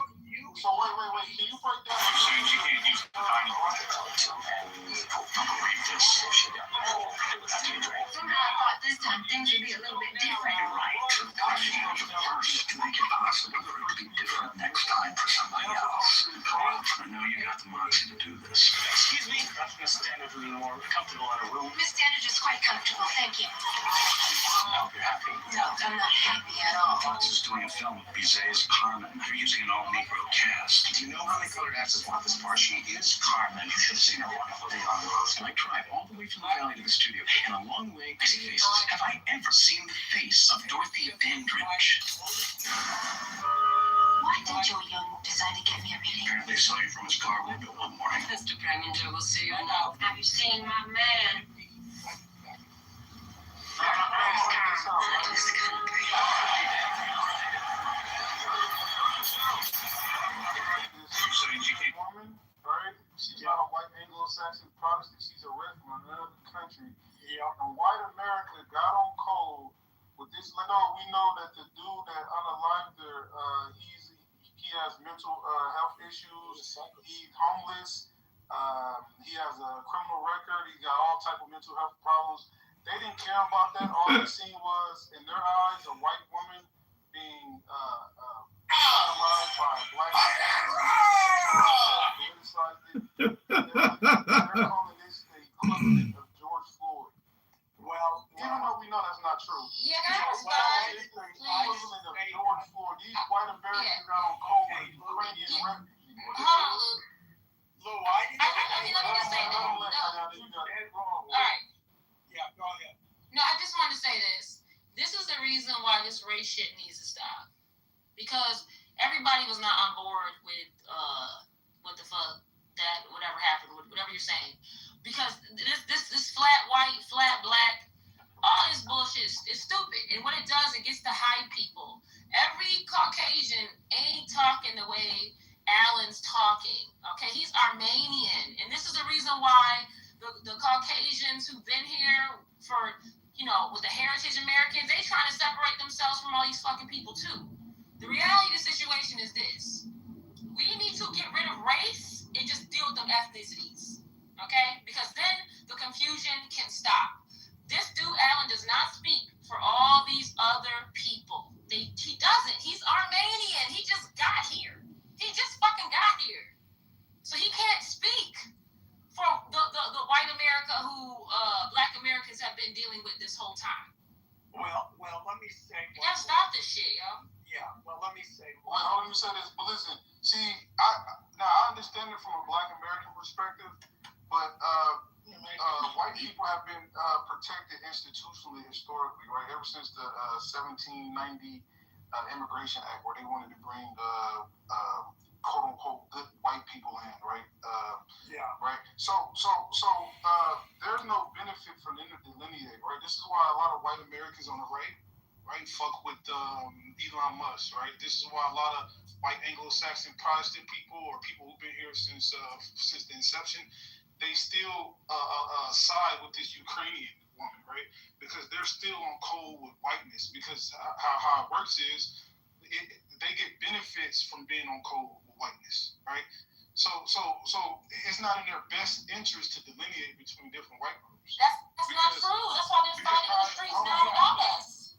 Speaker 9: So wait. Can you break down?
Speaker 3: I'm saying you can't use the divine logic to read this.
Speaker 8: Somehow I thought this time things would be a little bit different.
Speaker 3: You're right. I feel the first to make it possible for it to be different next time for somebody else. I know you got the moxie to do this.
Speaker 5: Excuse me. Miss Standard, are more comfortable in a room?
Speaker 8: Miss Standard is quite comfortable, thank you.
Speaker 3: I hope you're happy.
Speaker 8: No, I'm not happy at all.
Speaker 3: Fox is doing a film with Bizet's Carmen. They're using an all-Negro cast. Do you know how many colored actors want this part? She is Carmen. You should have seen her wonderful day on the road. And I drive all the way from the valley to the studio, and along the way, I see faces. Have I ever seen the face of Dorothy Dandridge?
Speaker 8: Why did Joe Young decide to get me a reading?
Speaker 3: Apparently saw you from his car window one morning.
Speaker 8: Mr. Preminger will see you now. Have you seen my man?
Speaker 9: know that the dude that unalived her, he has mental health issues. He's homeless. He has a criminal record. He got all type of mental health problems. They didn't care about that. All they seen was, in their eyes, a white woman being unalived by a black man. They're calling this the equivalent of George Floyd. Well, even though we know that's not true.
Speaker 7: Yeah, that's fine.
Speaker 9: It's the equivalent of George Floyd. These white Americans got on cold with Ukrainian refugees.
Speaker 7: Hold on, Luke.
Speaker 12: Lou, I didn't.
Speaker 7: Let me just say this. No. All right.
Speaker 12: Yeah, go ahead.
Speaker 7: No, I just wanted to say this. This is the reason why this race shit needs to stop. Because everybody was not on board with what the fuck that whatever happened, whatever you're saying. Because this flat white, flat black, all this bullshit is stupid. And what it does, it gets to hide people. Every Caucasian ain't talking the way Alan's talking. Okay, he's Armenian, and this is the reason why the Caucasians who've been here for, with the heritage Americans, they trying to separate themselves from all these fucking people too. The reality of the situation is this: we need to get rid of race and just deal with the ethnicities, okay? Because then the confusion can stop. This dude Alan does not speak for all these other people. He doesn't. He's Armenian. He just got here. He just fucking got here. So he can't speak for the white America who black Americans have been dealing with this whole time.
Speaker 12: Well, let me say.
Speaker 7: You gotta stop this shit, yo.
Speaker 12: Yeah, well, let me say.
Speaker 9: Well, let me say this, but listen, see, I understand it from a black American perspective, but white people have been protected institutionally, historically, right? Ever since the 1790 Immigration Act, where they wanted to bring quote unquote good white people in, right?
Speaker 12: Yeah.
Speaker 9: Right. So there's no benefit for them to delineate, right? This is why a lot of white Americans on the right, fuck with Elon Musk, right? This is why a lot of white Anglo-Saxon Protestant people or people who've been here since the inception, they still side with this Ukrainian woman, right? Because they're still on cold with whiteness. Because how it works is they get benefits from being on cold with whiteness, right? So it's not in their best interest to delineate between different white groups.
Speaker 7: That's not true. That's why they're fighting in the streets now without us.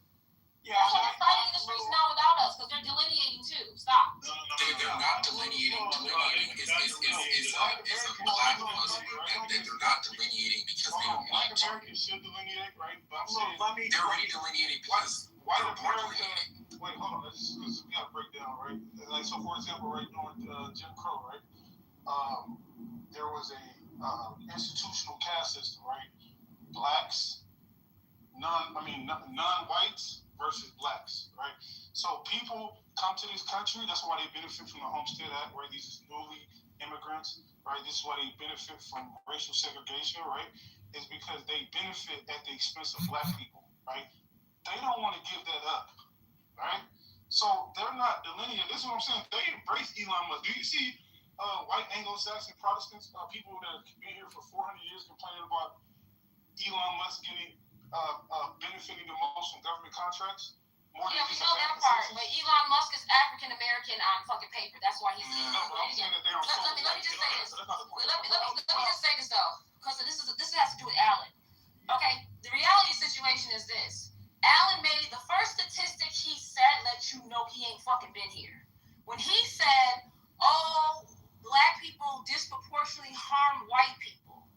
Speaker 12: Yeah,
Speaker 7: that's why they're fighting in the streets now without us, because they're delineating too. Stop.
Speaker 10: They're not delineating. Delineating is a black puzzle, and they're not delineating because they don't want to.
Speaker 9: Americans should delineate, right? But I'm saying
Speaker 10: they're already delineating because
Speaker 9: white America. Wait, hold on. Because we got to break down, right? Like, so, for example, right during Jim Crow, right? There was a institutional caste system, right? Blacks, non-whites versus blacks, right? So people come to this country. That's why they benefit from the Homestead Act, right? These are newly immigrants, right? This is why they benefit from racial segregation, right? Is because they benefit at the expense of black people, right? They don't want to give that up, right? So they're not delineating. This is what I'm saying. They embrace Elon Musk. Do you see white Anglo-Saxon Protestants, people that have been here for 400 years complaining about Elon Musk getting benefiting the most from government contracts? More
Speaker 7: yeah, we know that part. But Elon Musk is African American on fucking paper. That's why he's.
Speaker 9: Yeah, but I'm saying that they're
Speaker 7: let me just say this. Let me just say this though, because this has to do with Alan. Okay, the reality situation is this. Alan made the first statistic he said let you know he ain't fucking been here. When he said, "Oh, black people disproportionately harm white people,"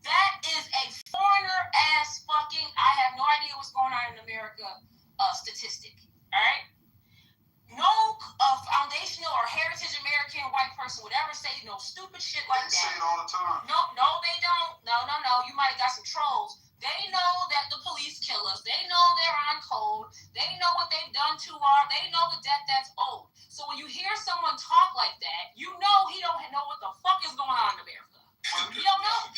Speaker 7: that is a foreigner ass fucking. I have no idea what's going on in America. Statistic. All right. No foundational or heritage American white person would ever say no stupid shit like
Speaker 9: that. They
Speaker 7: say
Speaker 9: it all the time.
Speaker 7: No, they don't. No. You might have got some trolls. They know that the police kill us. They know they're on code. They know what they've done to they know the debt that's owed. So when you hear someone talk like that, you know he don't know what the fuck is going on in America. You don't know.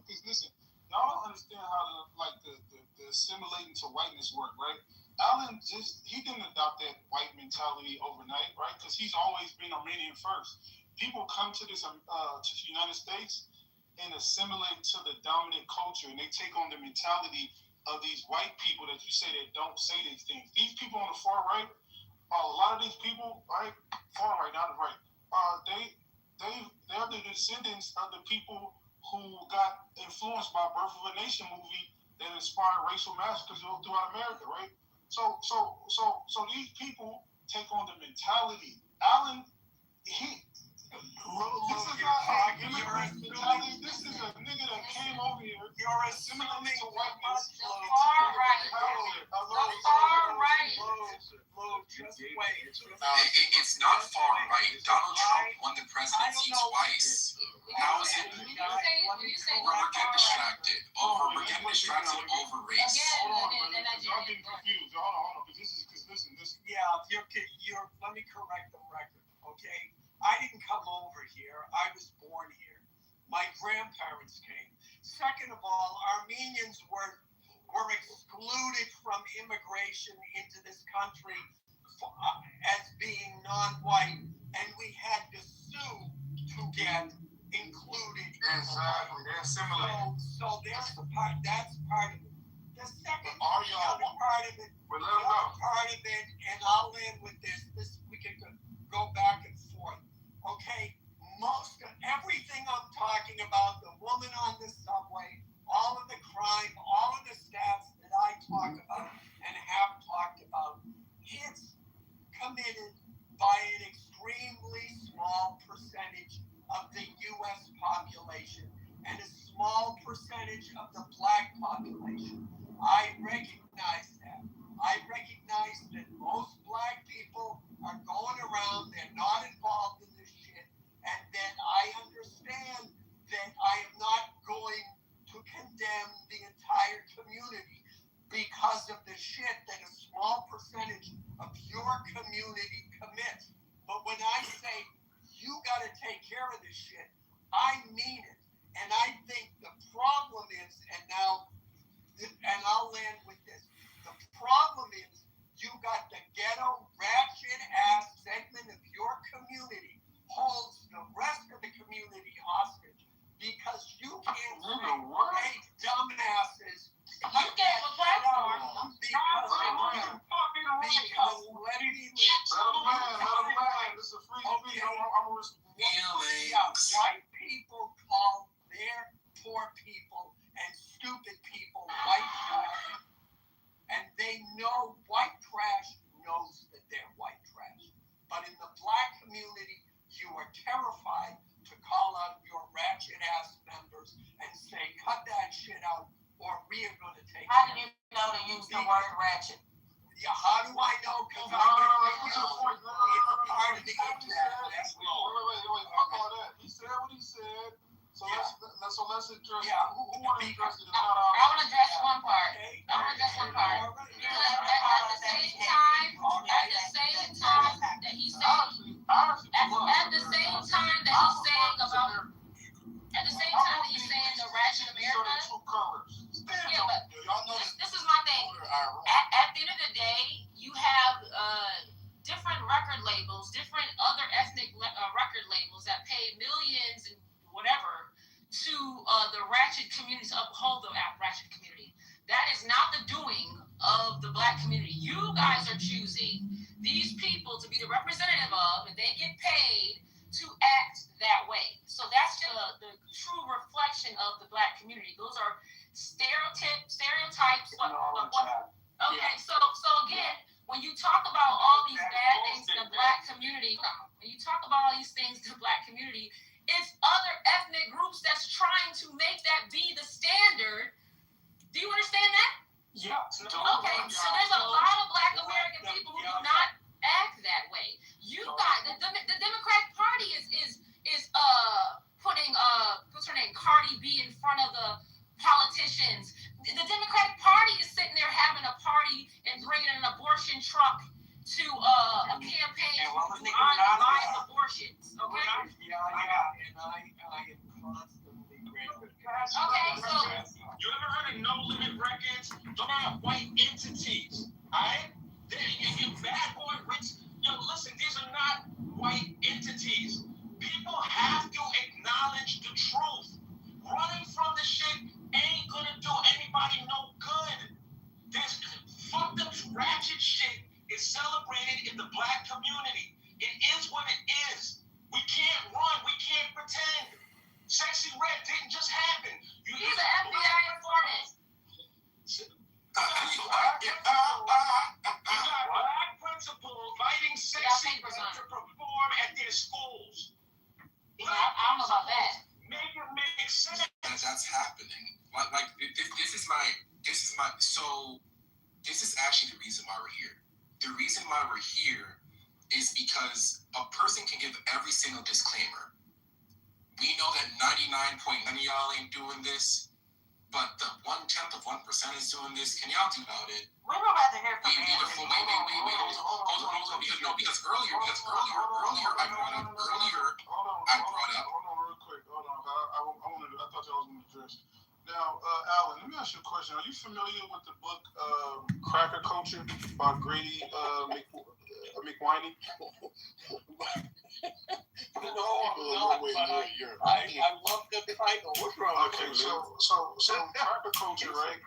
Speaker 9: Because listen, y'all don't understand how the assimilating to whiteness work, right? Alan he didn't adopt that white mentality overnight, right? Because he's always been Armenian first. People come to the United States and assimilate to the dominant culture, and they take on the mentality
Speaker 6: of these white people that you say that don't say these things. These people on the far right, a lot of these people, right, far right, not the right, they're the descendants of the people who got influenced by Birth of a Nation movie that inspired racial massacres throughout America, right? So these people take on the mentality. Allen, this is not an immigrant mentality. This is a nigga that came over here.
Speaker 12: You're assuming
Speaker 6: to whiteness.
Speaker 7: Far right.
Speaker 12: Just wait.
Speaker 10: It's not far right. Donald Trump won the presidency twice. How is it?
Speaker 7: When you say
Speaker 10: We're getting distracted. We're getting distracted over race.
Speaker 6: Hold on, y'all getting confused. Hold on, because listen.
Speaker 12: Yeah, you're. Let me correct the record, okay? I didn't come over here. I was born here. My grandparents came. Second of all, Armenians were excluded from immigration into this country as being non-white, and we had to sue to get included.
Speaker 6: Exactly. They're assimilated.
Speaker 12: So there's the part. That's part of it. The second part of it. Part of it, and I'll end with this. We can go back and forth. Okay, most of everything I'm talking about, the woman on the subway, all of the crime, all of the stats that I talk about and have talked about, it's committed by an extremely small percentage of the U.S. population and a small percentage of the black population. I recognize that. I recognize that most black people are going around, they're not involved in this shit, and that I understand that I am not going to condemn the entire community because of the shit that a small percentage of your community commits. But when I say you got to take care of this shit, I mean it. And I think the problem is, and I'll land with this, the problem is you got the ghetto, ratchet ass segment of your community holds the rest of the community hostage because you can't say, hey, dumbasses,
Speaker 7: You gave a platform.
Speaker 12: because let me live.
Speaker 6: Let him land. This is a free speech.
Speaker 12: White people call their poor people and stupid people white trash. And they know white trash knows that they're white trash. But in the black community, you are terrified to call out your ratchet ass members and say, cut that shit out, or we are going to take
Speaker 4: How do you know to use the word ratchet?
Speaker 12: Yeah, how do I know? Because
Speaker 6: No,
Speaker 12: it's
Speaker 6: point.
Speaker 12: part of the internet.
Speaker 6: Wait. Fuck all that. He said what he said. So let's address.
Speaker 12: Yeah.
Speaker 6: Who want to address it?
Speaker 7: I want to address one part. Because at the same time that he's saying, at the same time that he's saying about, at the same time that he's saying the ratchet America. Yeah, but this is my thing. At the end of the day, you have different record labels, different other ethnic record labels that pay millions and whatever to the ratchet community, to uphold the ratchet community. That is not the doing of the black community. You guys are choosing these people to be the representative of, and they get paid to act that way. So that's just the true reflection of the black community. Those are stereotypes. Okay, so again, when you talk about all these bad things in the black community, it's other ethnic groups that's trying to make that be the standard. Do you understand that?
Speaker 12: Yeah.
Speaker 7: Okay, so there's a lot of black American people who do not act that way. You got the Democratic Party is putting what's her name, Cardi B in front of the politicians. The Democratic Party is sitting there having a party and bringing an abortion truck to a campaign to buy abortions. Okay.
Speaker 12: And I am constantly grateful.
Speaker 7: Okay, so
Speaker 5: You ever heard of No Limit Records? Those are white entities, alright? They're bad boy rich. Yo, listen, these are not white entities. People have to acknowledge the truth. Running from the shit ain't gonna do anybody no good.
Speaker 10: So this is actually the reason why we're here. The reason why we're here is because a person can give every single disclaimer. We know that 99.9 of y'all ain't doing this, but the 1/10 of 1% is doing this. Can y'all do about it?
Speaker 2: We would rather hear from
Speaker 10: Wait, hold on, because earlier I brought up.
Speaker 6: Hold on, real quick. Hold on. I thought y'all was going to address. Now, Alan, let me ask you a question. Are you familiar with the book Cracker Culture by Grady McWhiney?
Speaker 12: No, but I love the title. What's wrong with
Speaker 6: Okay,
Speaker 12: you?
Speaker 6: so Cracker Culture, right?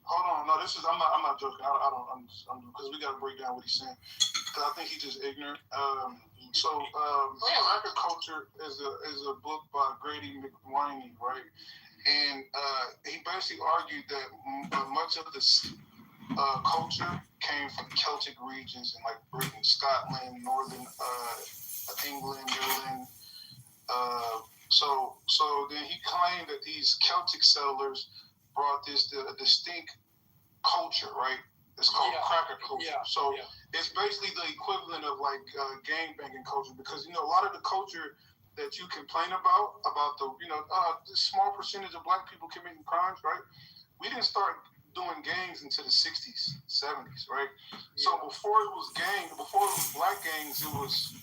Speaker 6: Hold on, no, I'm not joking. I'm because we got to break down what he's saying. Because I think he's just ignorant. Cracker Culture is a book by Grady McWhiney, right? And he basically argued that much of this culture came from Celtic regions in like Britain, Scotland, northern England, Ireland. So then he claimed that these Celtic settlers brought this a distinct culture, right? It's called cracker culture. It's basically the equivalent of like gang banging culture, because a lot of the culture that you complain about the small percentage of black people committing crimes, right? We didn't start doing gangs until the 60s, 70s, right? So before it was black gangs, it was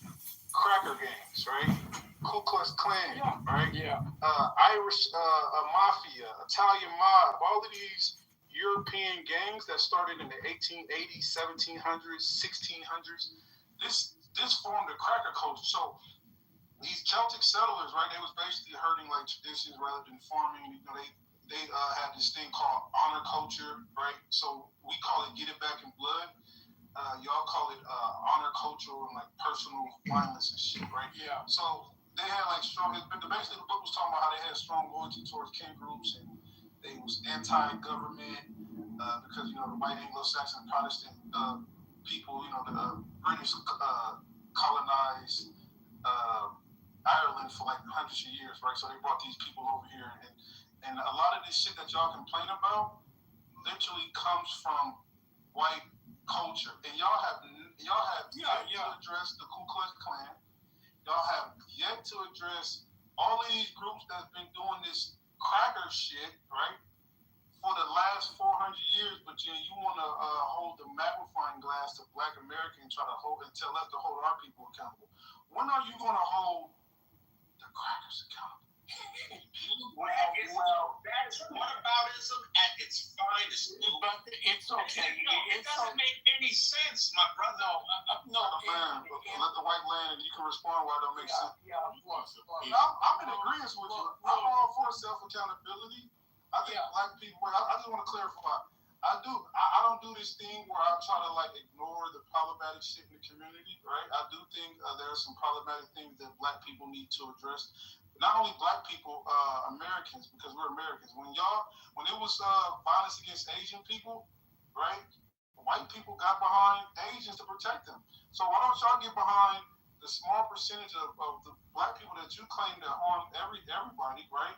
Speaker 6: cracker gangs, right? Ku Klux Klan, right? Irish mafia, Italian mob, all of these European gangs that started in the 1880s, 1700s, 1600s. This formed a cracker culture. So these Celtic settlers, right? They was basically herding like traditions rather than farming. They had this thing called honor culture, right? So we call it get it back in blood. Y'all call it honor culture and like personal violence and shit, right? Yeah. So they had like strong. Basically, the book was talking about how they had strong loyalty towards kin groups, and they was anti-government because the white Anglo-Saxon Protestant people, the British colonized Ireland for like hundreds of years, right? So they brought these people over here, and a lot of this shit that y'all complain about literally comes from white culture. And y'all have yet to address the Ku Klux Klan. Y'all have yet to address all of these groups that's been doing this cracker shit, right, for the last 400 years. But you want to hold the magnifying glass to Black America and try to tell us to hold our people accountable. When are you going to hold the crackers accountable?
Speaker 5: Well, that is whataboutism at its finest.
Speaker 12: But it's okay.
Speaker 5: It doesn't make any sense, my brother.
Speaker 6: No, man. Let the white land, and you can respond why it don't make sense.
Speaker 12: Yeah, of course.
Speaker 6: I'm in agreement with you. I'm all for self-accountability. I think black people. I just want to clarify. I don't do this thing where I try to like ignore the problematic shit in the community, right? I do think there are some problematic things that black people need to address. Not only black people, Americans, because we're Americans. When it was violence against Asian people, right? White people got behind Asians to protect them. So why don't y'all get behind the small percentage of the black people that you claim to harm everybody, right?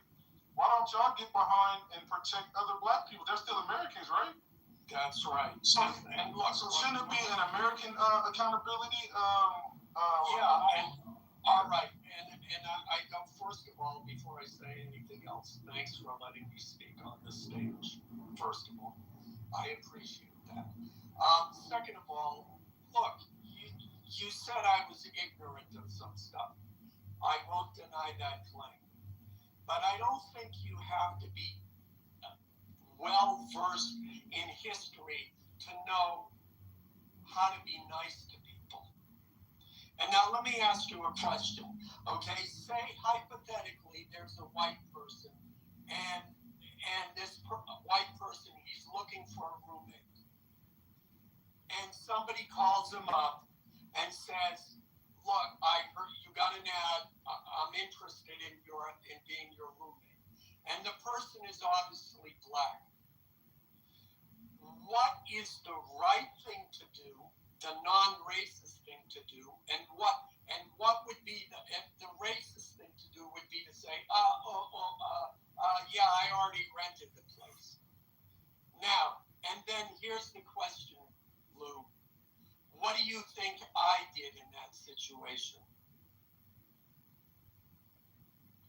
Speaker 6: Why don't y'all get behind and protect other black people? They're still Americans, right?
Speaker 12: That's right.
Speaker 6: So shouldn't it be an American accountability?
Speaker 12: All right. And I go, first of all, before I say anything else, thanks for letting me speak on the stage. First of all, I appreciate that. Second of all, look, you said I was ignorant of some stuff. I won't deny that claim. But I don't think you have to be well versed in history to know how to be nice to people. And now let me ask you a question. Okay, say hypothetically there's a white person, and this white person, he's looking for a roommate. And somebody calls him up and says, look, I heard you got an ad. I'm interested in being your roommate. And the person is obviously black. What is the right thing to do, the non-racist thing to do, and what would be the racist thing to do would be to say, yeah, I already rented the place. the question, Lou. What do you think I did in that situation?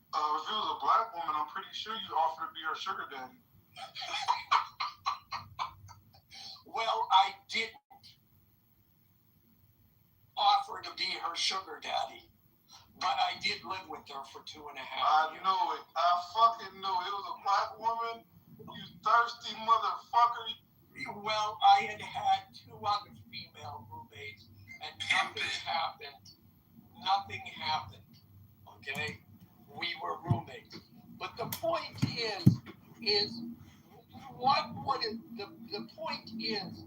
Speaker 6: If it was a black woman, I'm pretty sure you offered to be her sugar daddy.
Speaker 12: Well, I didn't offer to be her sugar daddy, but I did live with her for 2.5 years.
Speaker 6: I knew it. I fucking knew it. It was a black woman. You thirsty motherfucker.
Speaker 12: Well, I had 2 other female roommates, and nothing happened. Nothing happened. Okay? We were roommates. But the point is what would it, the point is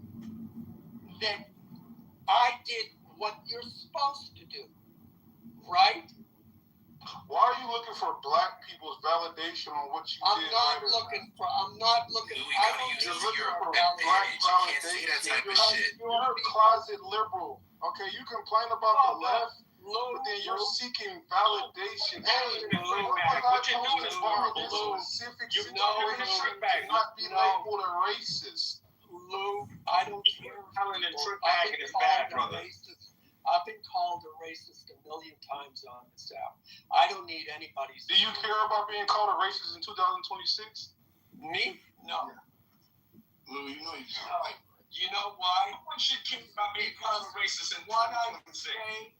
Speaker 12: that I did what you're supposed to do. Right?
Speaker 6: Why are you looking for black people's validation on what you did?
Speaker 12: I'm not looking. I don't
Speaker 6: You're
Speaker 12: need
Speaker 6: looking
Speaker 12: your
Speaker 6: for black validation.
Speaker 10: Shit.
Speaker 6: You're a closet liberal. Okay, you complain about the left, but then you're seeking validation.
Speaker 12: Hey,
Speaker 6: what
Speaker 12: you're doing is horrible, Lou.
Speaker 6: Specific
Speaker 12: You
Speaker 6: situation
Speaker 12: know,
Speaker 6: not be labeled a racist.
Speaker 12: Lou, I don't care.
Speaker 5: Helen and trick bag is bad, brother.
Speaker 12: I've been called a racist 1,000,000 times on this app. I don't need anybody's.
Speaker 6: Do you care about being called a racist in 2026?
Speaker 12: Me? No.
Speaker 9: Lou, you know you can't.
Speaker 12: No. You know why?
Speaker 5: One shit came about being called a racist in
Speaker 12: What I
Speaker 5: 2026.
Speaker 12: say.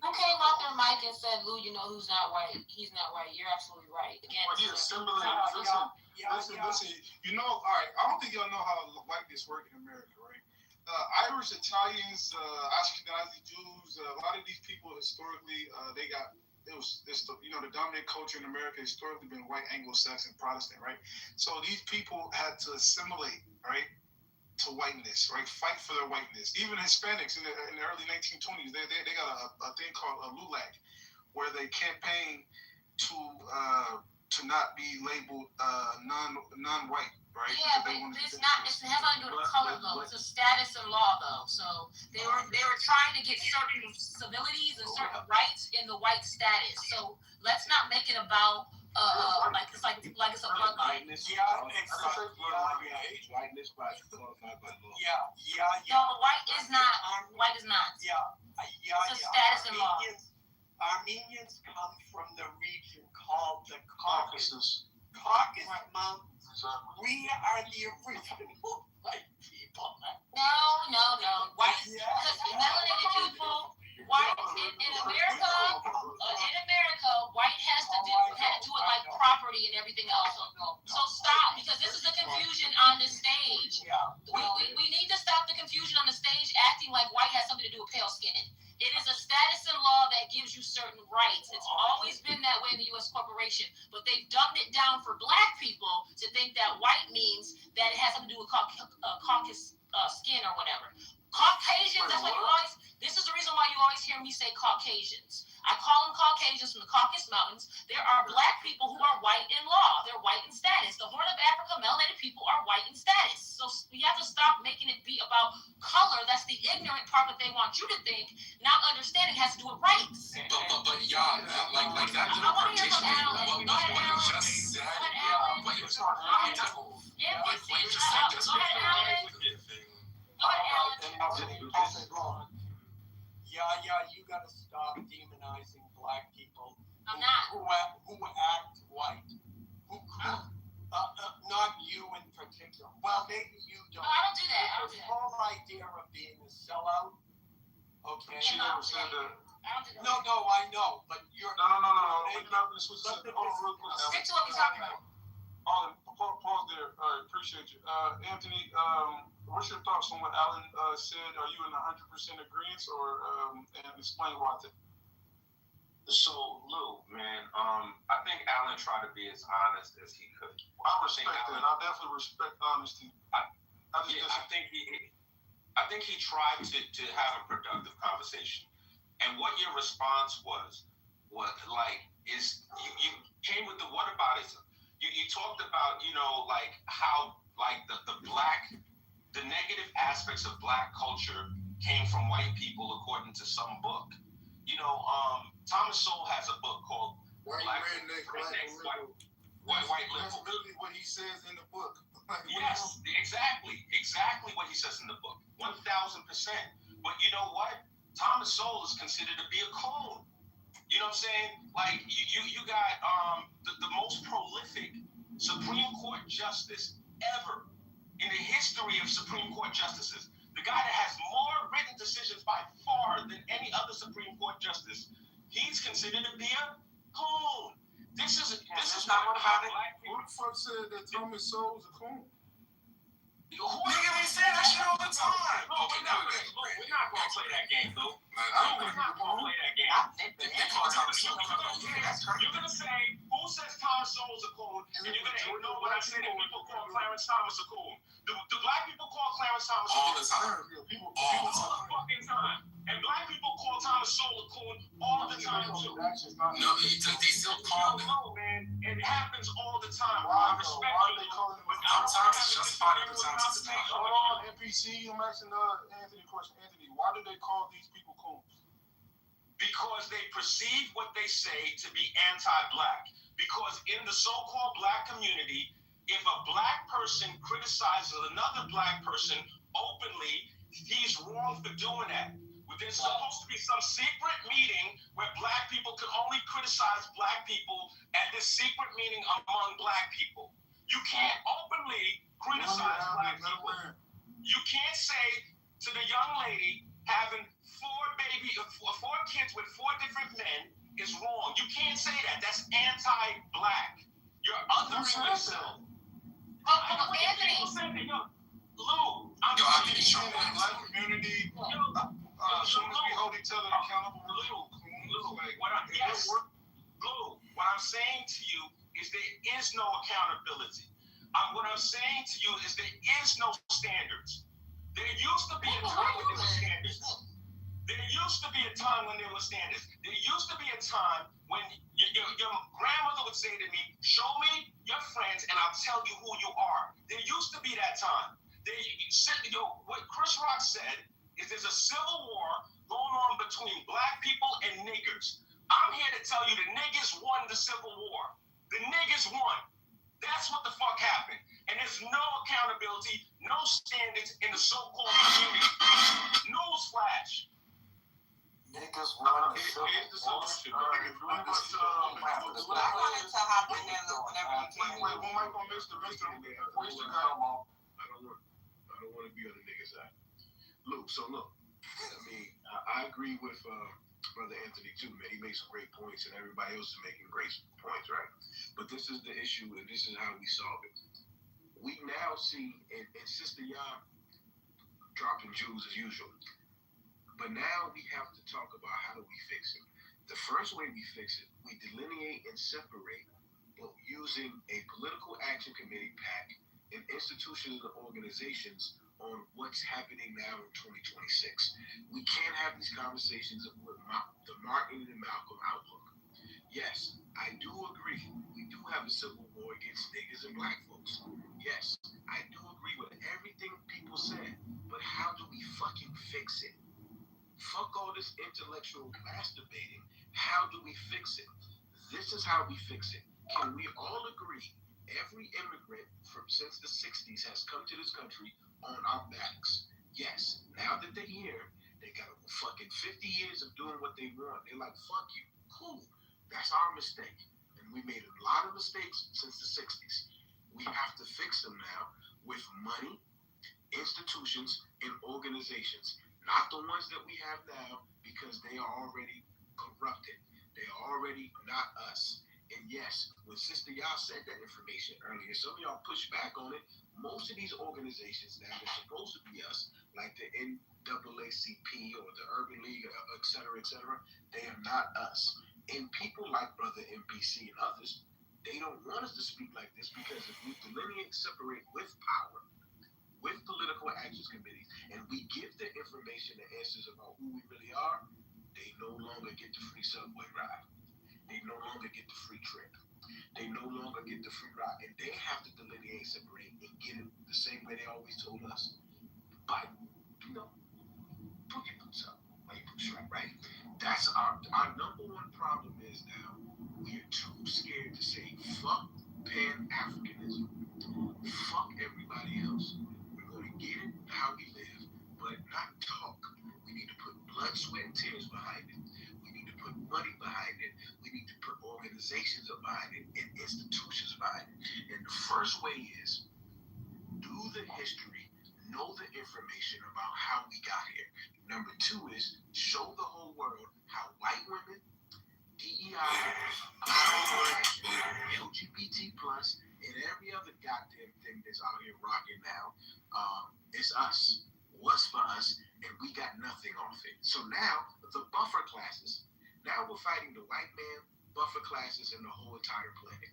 Speaker 14: Who came out there, Mike, and said, Lou, you know who's not white? He's not white. You're absolutely right. Again,
Speaker 6: Well, he assimilated. Listen. You know, all right, I don't think y'all know how white this work in America, right? Irish, Italians, Ashkenazi Jews, a lot of these people historically, the dominant culture in America historically been white Anglo-Saxon Protestant, right? So these people had to assimilate, right, to whiteness, right? Fight for their whiteness. Even Hispanics in the early 1920s, they got a thing called a LULAC, where they campaign to not be labeled non-white. Right?
Speaker 14: Yeah, but it has nothing to do with color though. It's a status and law though. So they were trying to get certain civilities and certain rights in the white status. So let's not make it about like it's a bloodline.
Speaker 5: Whiteness,
Speaker 14: No, white is not. It's a status and law.
Speaker 12: Armenians come from the region called the Caucasus.
Speaker 6: Caucasus.
Speaker 12: Caucasus Mountains. We are the original white people.
Speaker 14: No. White, because melanated people, white in America, white had to do it like property and everything else. So stop, because this is the confusion on the stage. We need to stop the confusion on the stage, acting like white has something to do with pale skin. It is a status and law that gives you certain rights. It's always been that way in the U.S. corporation, but they've dumbed it down for black people to think that white means that it has something to do with Caucasus skin or whatever. Caucasians, that's why this is the reason why you always hear me say Caucasians. I call them Caucasians from the Caucasus Mountains. There are black people who are white in law. They're white in status. The Horn of Africa, melanated people are white in status. So we have to stop making it be about color. That's the ignorant part that they want you to think. Not understanding has to do with rights.
Speaker 10: But yeah, like that interpretation of what you just said, what you just said,
Speaker 12: You gotta stop demonizing black people.
Speaker 14: I'm not.
Speaker 12: Who act white. Not you in particular. Well, maybe you don't.
Speaker 14: No, I don't do that.
Speaker 12: The whole idea of being a sellout. Okay.
Speaker 6: She never said that.
Speaker 12: No, I know, but you're.
Speaker 6: No. We're not going to switch this. Hold on, real quick.
Speaker 14: Stick to what we're talking about.
Speaker 6: Pause there. All right, appreciate you. Anthony, what's your thoughts on what Alan said? Are you in 100% agreement, or and explain why?
Speaker 15: So, Lou, man, I think Alan tried to be as honest as he could.
Speaker 6: I respect that. I definitely respect honesty.
Speaker 15: I think he tried to have a productive conversation. And what your response was you came with the whataboutism. You talked about, how the negative aspects of black culture came from white people according to some book. Thomas Sowell has a book called
Speaker 9: White Redneck,
Speaker 15: White Liberal.
Speaker 9: That's literally what he says in the book.
Speaker 15: Yes, exactly what he says in the book, 1,000%. But you know what? Thomas Sowell is considered to be a coon. You know what I'm saying? Like you got the most prolific Supreme Court justice ever in the history of Supreme Court justices. The guy that has more written decisions by far than any other Supreme Court justice. He's considered to be a coon. This is not what about it.
Speaker 9: Who the fuck said that Thomas Sowell was a coon?
Speaker 10: Nigga, they say that shit all the time.
Speaker 15: Okay, we're not gonna play that game, though. We're not gonna play that game.
Speaker 10: They call Thomas Sowell.
Speaker 15: You're gonna say, who says Thomas Sowell's a coon? And you're gonna ignore what I said that people call Clarence Thomas a coon. Do black people call Clarence Thomas a coon?
Speaker 10: All the time.
Speaker 15: All the fucking time. And black people call Thomas Sowell a coon all the time, too.
Speaker 10: No, they still call him.
Speaker 15: No, man. It happens all the time.
Speaker 9: Why
Speaker 15: I respect
Speaker 9: do they call him a
Speaker 10: Sometimes it's justified, other times it's not.
Speaker 9: Hold on, NPC, I'm asking Anthony a question. Anthony, why do they call these people coons?
Speaker 15: Because they perceive what they say to be anti-black. Because in the so-called black community, if a black person criticizes another black person openly, he's wrong for doing that. There's supposed to be some secret meeting where black people can only criticize black people at this secret meeting among black people. You can't openly criticize black people. You can't say to the young lady having four kids with four different men is wrong. You can't say that. That's anti-black. You're othering yourself.
Speaker 14: Anthony.
Speaker 15: Lou,
Speaker 10: Yo, I think he's showing
Speaker 9: the black community. As soon as we hold each other accountable,
Speaker 15: Lou, what I'm saying to you is there is no accountability. What I'm saying to you is there is no standards. There used to be a time when there were standards. There used to be a time when there were standards. There used to be a time when your grandmother would say to me, show me your friends and I'll tell you who you are. There used to be that time. What Chris Rock said is there's a civil war going on between black people and niggers. I'm here to tell you the niggers won the Civil War. The niggers won. That's what the fuck happened. And there's no accountability, no standards in the so-called community. Newsflash.
Speaker 9: Niggas want to here's the solution.
Speaker 12: I wanted to hop in there whenever you can.
Speaker 9: Wait, one mic on Mr. guy.
Speaker 3: I don't want to be on the nigga side. Luke, so look, I agree with Brother Anthony too, man. He makes some great points, and everybody else is making great points, right? But this is the issue, and this is how we solve it. We now see, and Sister Yah dropping jewels as usual, but now we have to talk about how do we fix it. The first way we fix it, we delineate and separate, but using a political action committee PAC and institutions and organizations on what's happening now in 2026. We can't have these conversations with the Martin and Malcolm outlook. Yes, I do agree. We do have a civil war against niggas and black folks. Yes, I do agree with everything people said. But how do we fucking fix it? Fuck all this intellectual masturbating. How do we fix it? This is how we fix it. Can we all agree every immigrant since the 60s has come to this country on our backs? Yes. Now that they're here, they got fucking 50 years of doing what they want. They're like, fuck you. Cool. That's our mistake. And we made a lot of mistakes since the 60s. We have to fix them now with money, institutions, and organizations. Not the ones that we have now, because they are already corrupted. They are already not us. And yes, when Sister Yah said that information earlier, some of y'all push back on it. Most of these organizations now that are supposed to be us, like the NAACP or the Urban League, et cetera, they are not us. And people like Brother MPC and others, they don't want us to speak like this, because if we delineate, separate with power, with political actions committees, and we give the information, the answers about who we really are, they no longer get the free subway ride. They no longer get the free trip. They no longer get the free ride. And they have to delineate, separate, and get it the same way they always told us. But, put your boots up. Like your boots up, right? That's our number one problem is now we're too scared to say fuck Pan-Africanism. Fuck every
Speaker 9: ourselves. We're going to get it how we live, but not talk. We need to put blood, sweat, and tears behind it. We need to put money behind it. We need to put organizations behind it and institutions behind it. And the first way is do the history, know the information about how we got here. Number two is show the whole world how white women, DEI, LGBT plus, and every other goddamn thing that's out here rocking now, it's us. What's for us, and we got nothing off it. So now, the buffer classes, now we're fighting the white man, buffer classes, and the whole entire planet.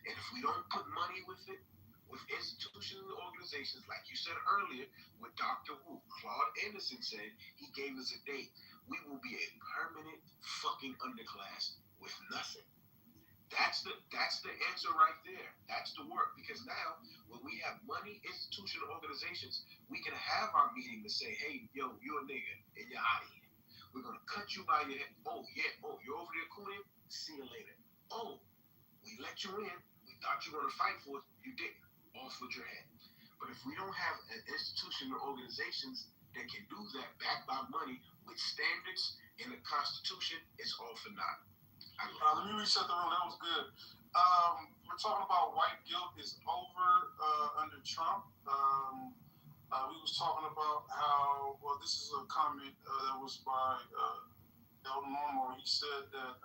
Speaker 9: And if we don't put money with it, with institutions and organizations, like you said earlier, with Dr. Wu, Claude Anderson said, he gave us a date. We will be a permanent fucking underclass with nothing. That's the answer right there. That's the work. Because now, when we have money, institutional organizations, we can have our meeting to say, hey, yo, you're a nigga, and you're out of here. We're going to cut you by your head. Oh, yeah. Oh, you're over there cooling? See you later. Oh, we let you in. We thought you were going to fight for us. You didn't. Off with your head. But if we don't have an institution or organizations that can do that, backed by money, with standards in the Constitution, it's all for naught.
Speaker 16: Let me reset the room. That was good. We're talking about white guilt is over under Trump. We was talking about how, well, this is a comment that was by El Normo. He said that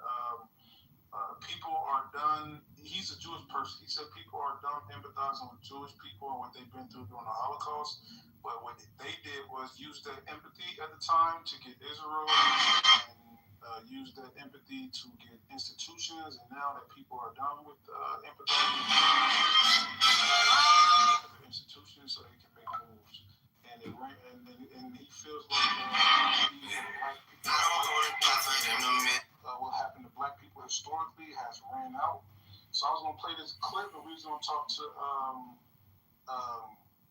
Speaker 16: people are done. He's a Jewish person. He said people are done empathizing with Jewish people and what they've been through during the Holocaust. But what they did was use that empathy at the time to get Israel and use that empathy to get institutions. And now that people are done with empathizing with institutions, so they can make moves. And he feels like what happened to black people historically has ran out. So I was gonna play this clip, and we was gonna talk to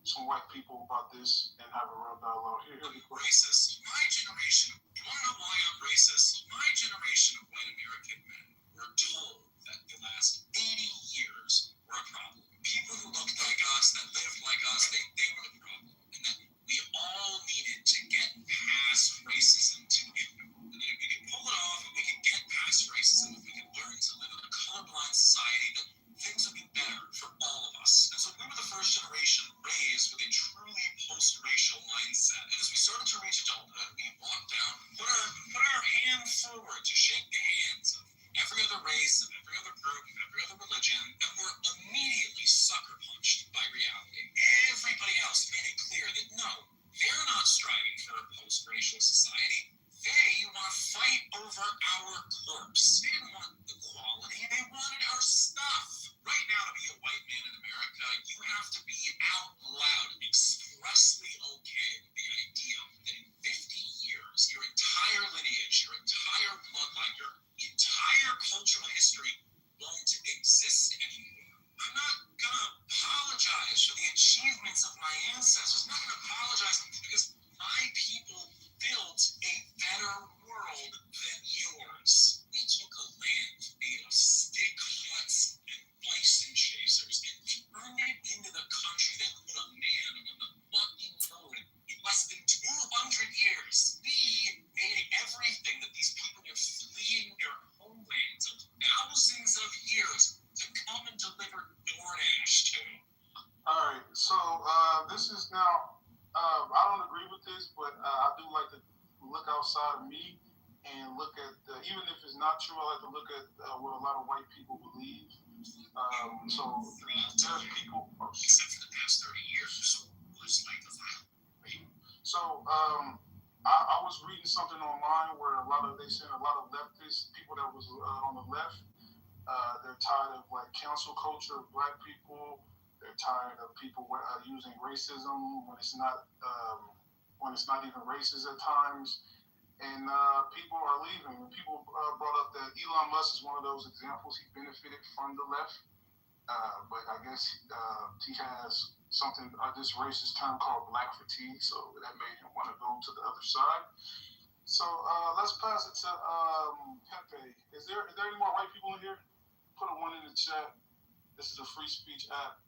Speaker 16: some white people about this and have a real dialogue. Here we go.
Speaker 17: Racist. My generation. You want to know why I'm racist? My generation of white American men were told that the last 80 years were a problem. People who looked like us, that lived like us, they were the problem, and that we all needed to get past racism together. And if we could pull it off, if we could get past racism, if we could learn to live in a colorblind society, then things would be better for all of us. And so we were the first generation raised with a truly post-racial mindset. And as we started to reach adulthood, we walked down, put our hand forward to shake the hands of every other race, of every other group, of every other religion, and were immediately sucker punched by reality. Everybody else made it clear that no, they're not striving for a post-racial society. They want to fight over our corpse. They didn't want equality. They wanted our stuff. Right now, to be a white man in America, you have to be out loud and expressly okay with the idea that in 50 years, your entire lineage, your entire bloodline, your entire cultural history won't exist anymore. I'm not going to apologize for the achievements of my ancestors. I'm not going to apologize because my people built a better world than yours. We took a land made of stick huts and bison chasers and turned it into the country that put a man on the fucking road in less than 200 years. We made everything that these people are fleeing their homelands of thousands of years to come and deliver DoorDash to.
Speaker 16: All right, so this is now, I don't agree with this, but I do like to look outside of me and look at, even if it's not true, I like to look at what a lot of white people believe. So there's people,
Speaker 17: except for the past 30 years, so looks like the file.
Speaker 16: So I was reading something online where they said a lot of leftists, people that was on the left, they're tired of like cancel culture of black people. They're tired of people using racism when it's not even racist at times, and people are leaving. People brought up that Elon Musk is one of those examples. He benefited from the left, but I guess he has something, this racist term called black fatigue, so that made him want to go to the other side. So let's pass it to Pepe. Is there any more white people in here? Put a one in the chat. This is a free speech app.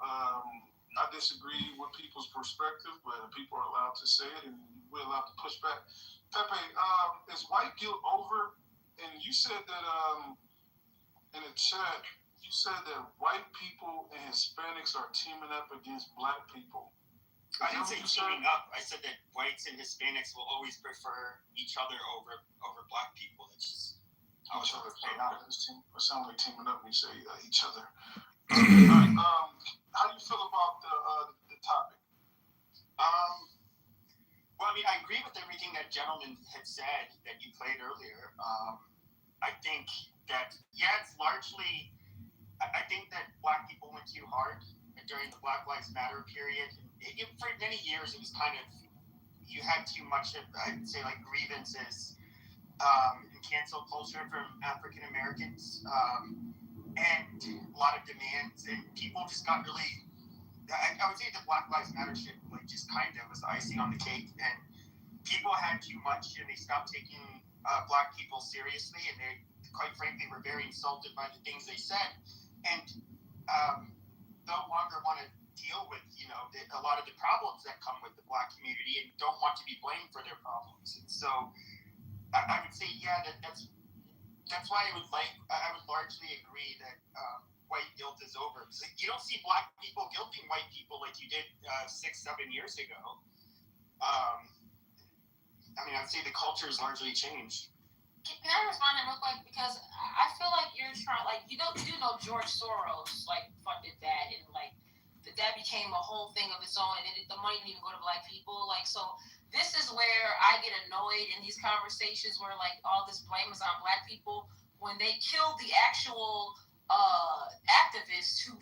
Speaker 16: I disagree with people's perspective, but people are allowed to say it, and we're allowed to push back. Pepe, is white guilt over? And you said that in the chat, you said that white people and Hispanics are teaming up against black people.
Speaker 18: I didn't say teaming up. I said that whites and Hispanics will always prefer each other over black people. That's just how it's always played out.
Speaker 16: It sounds like teaming up when you say each other. All right, how do you feel about the topic?
Speaker 18: Well, I mean, I agree with everything that gentleman had said that you played earlier. I think that, it's largely, I think that black people went too hard during the Black Lives Matter period. For many years, it was kind of, you had too much of, I'd say, like grievances and cancel culture from African Americans, and a lot of demands, and people just got really, I would say the Black Lives Matter shit, like, just kind of was icing on the cake, and people had too much, and they stopped taking black people seriously, and they, quite frankly, were very insulted by the things they said, and no longer want to deal with, a lot of the problems that come with the black community, and don't want to be blamed for their problems. And so I would say, that's why I would largely agree that white guilt is over. Because you don't see black people guilting white people like you did 6-7 years ago. I mean, I'd say the culture has largely changed.
Speaker 14: Can I respond to real quick? Because I feel like you're trying, like, you do know George Soros, like, funded that, and, like, that became a whole thing of its own, and the money didn't even go to black people. Like, so this is where I get annoyed in these conversations where, like, all this blame is on black people when they killed the actual activists who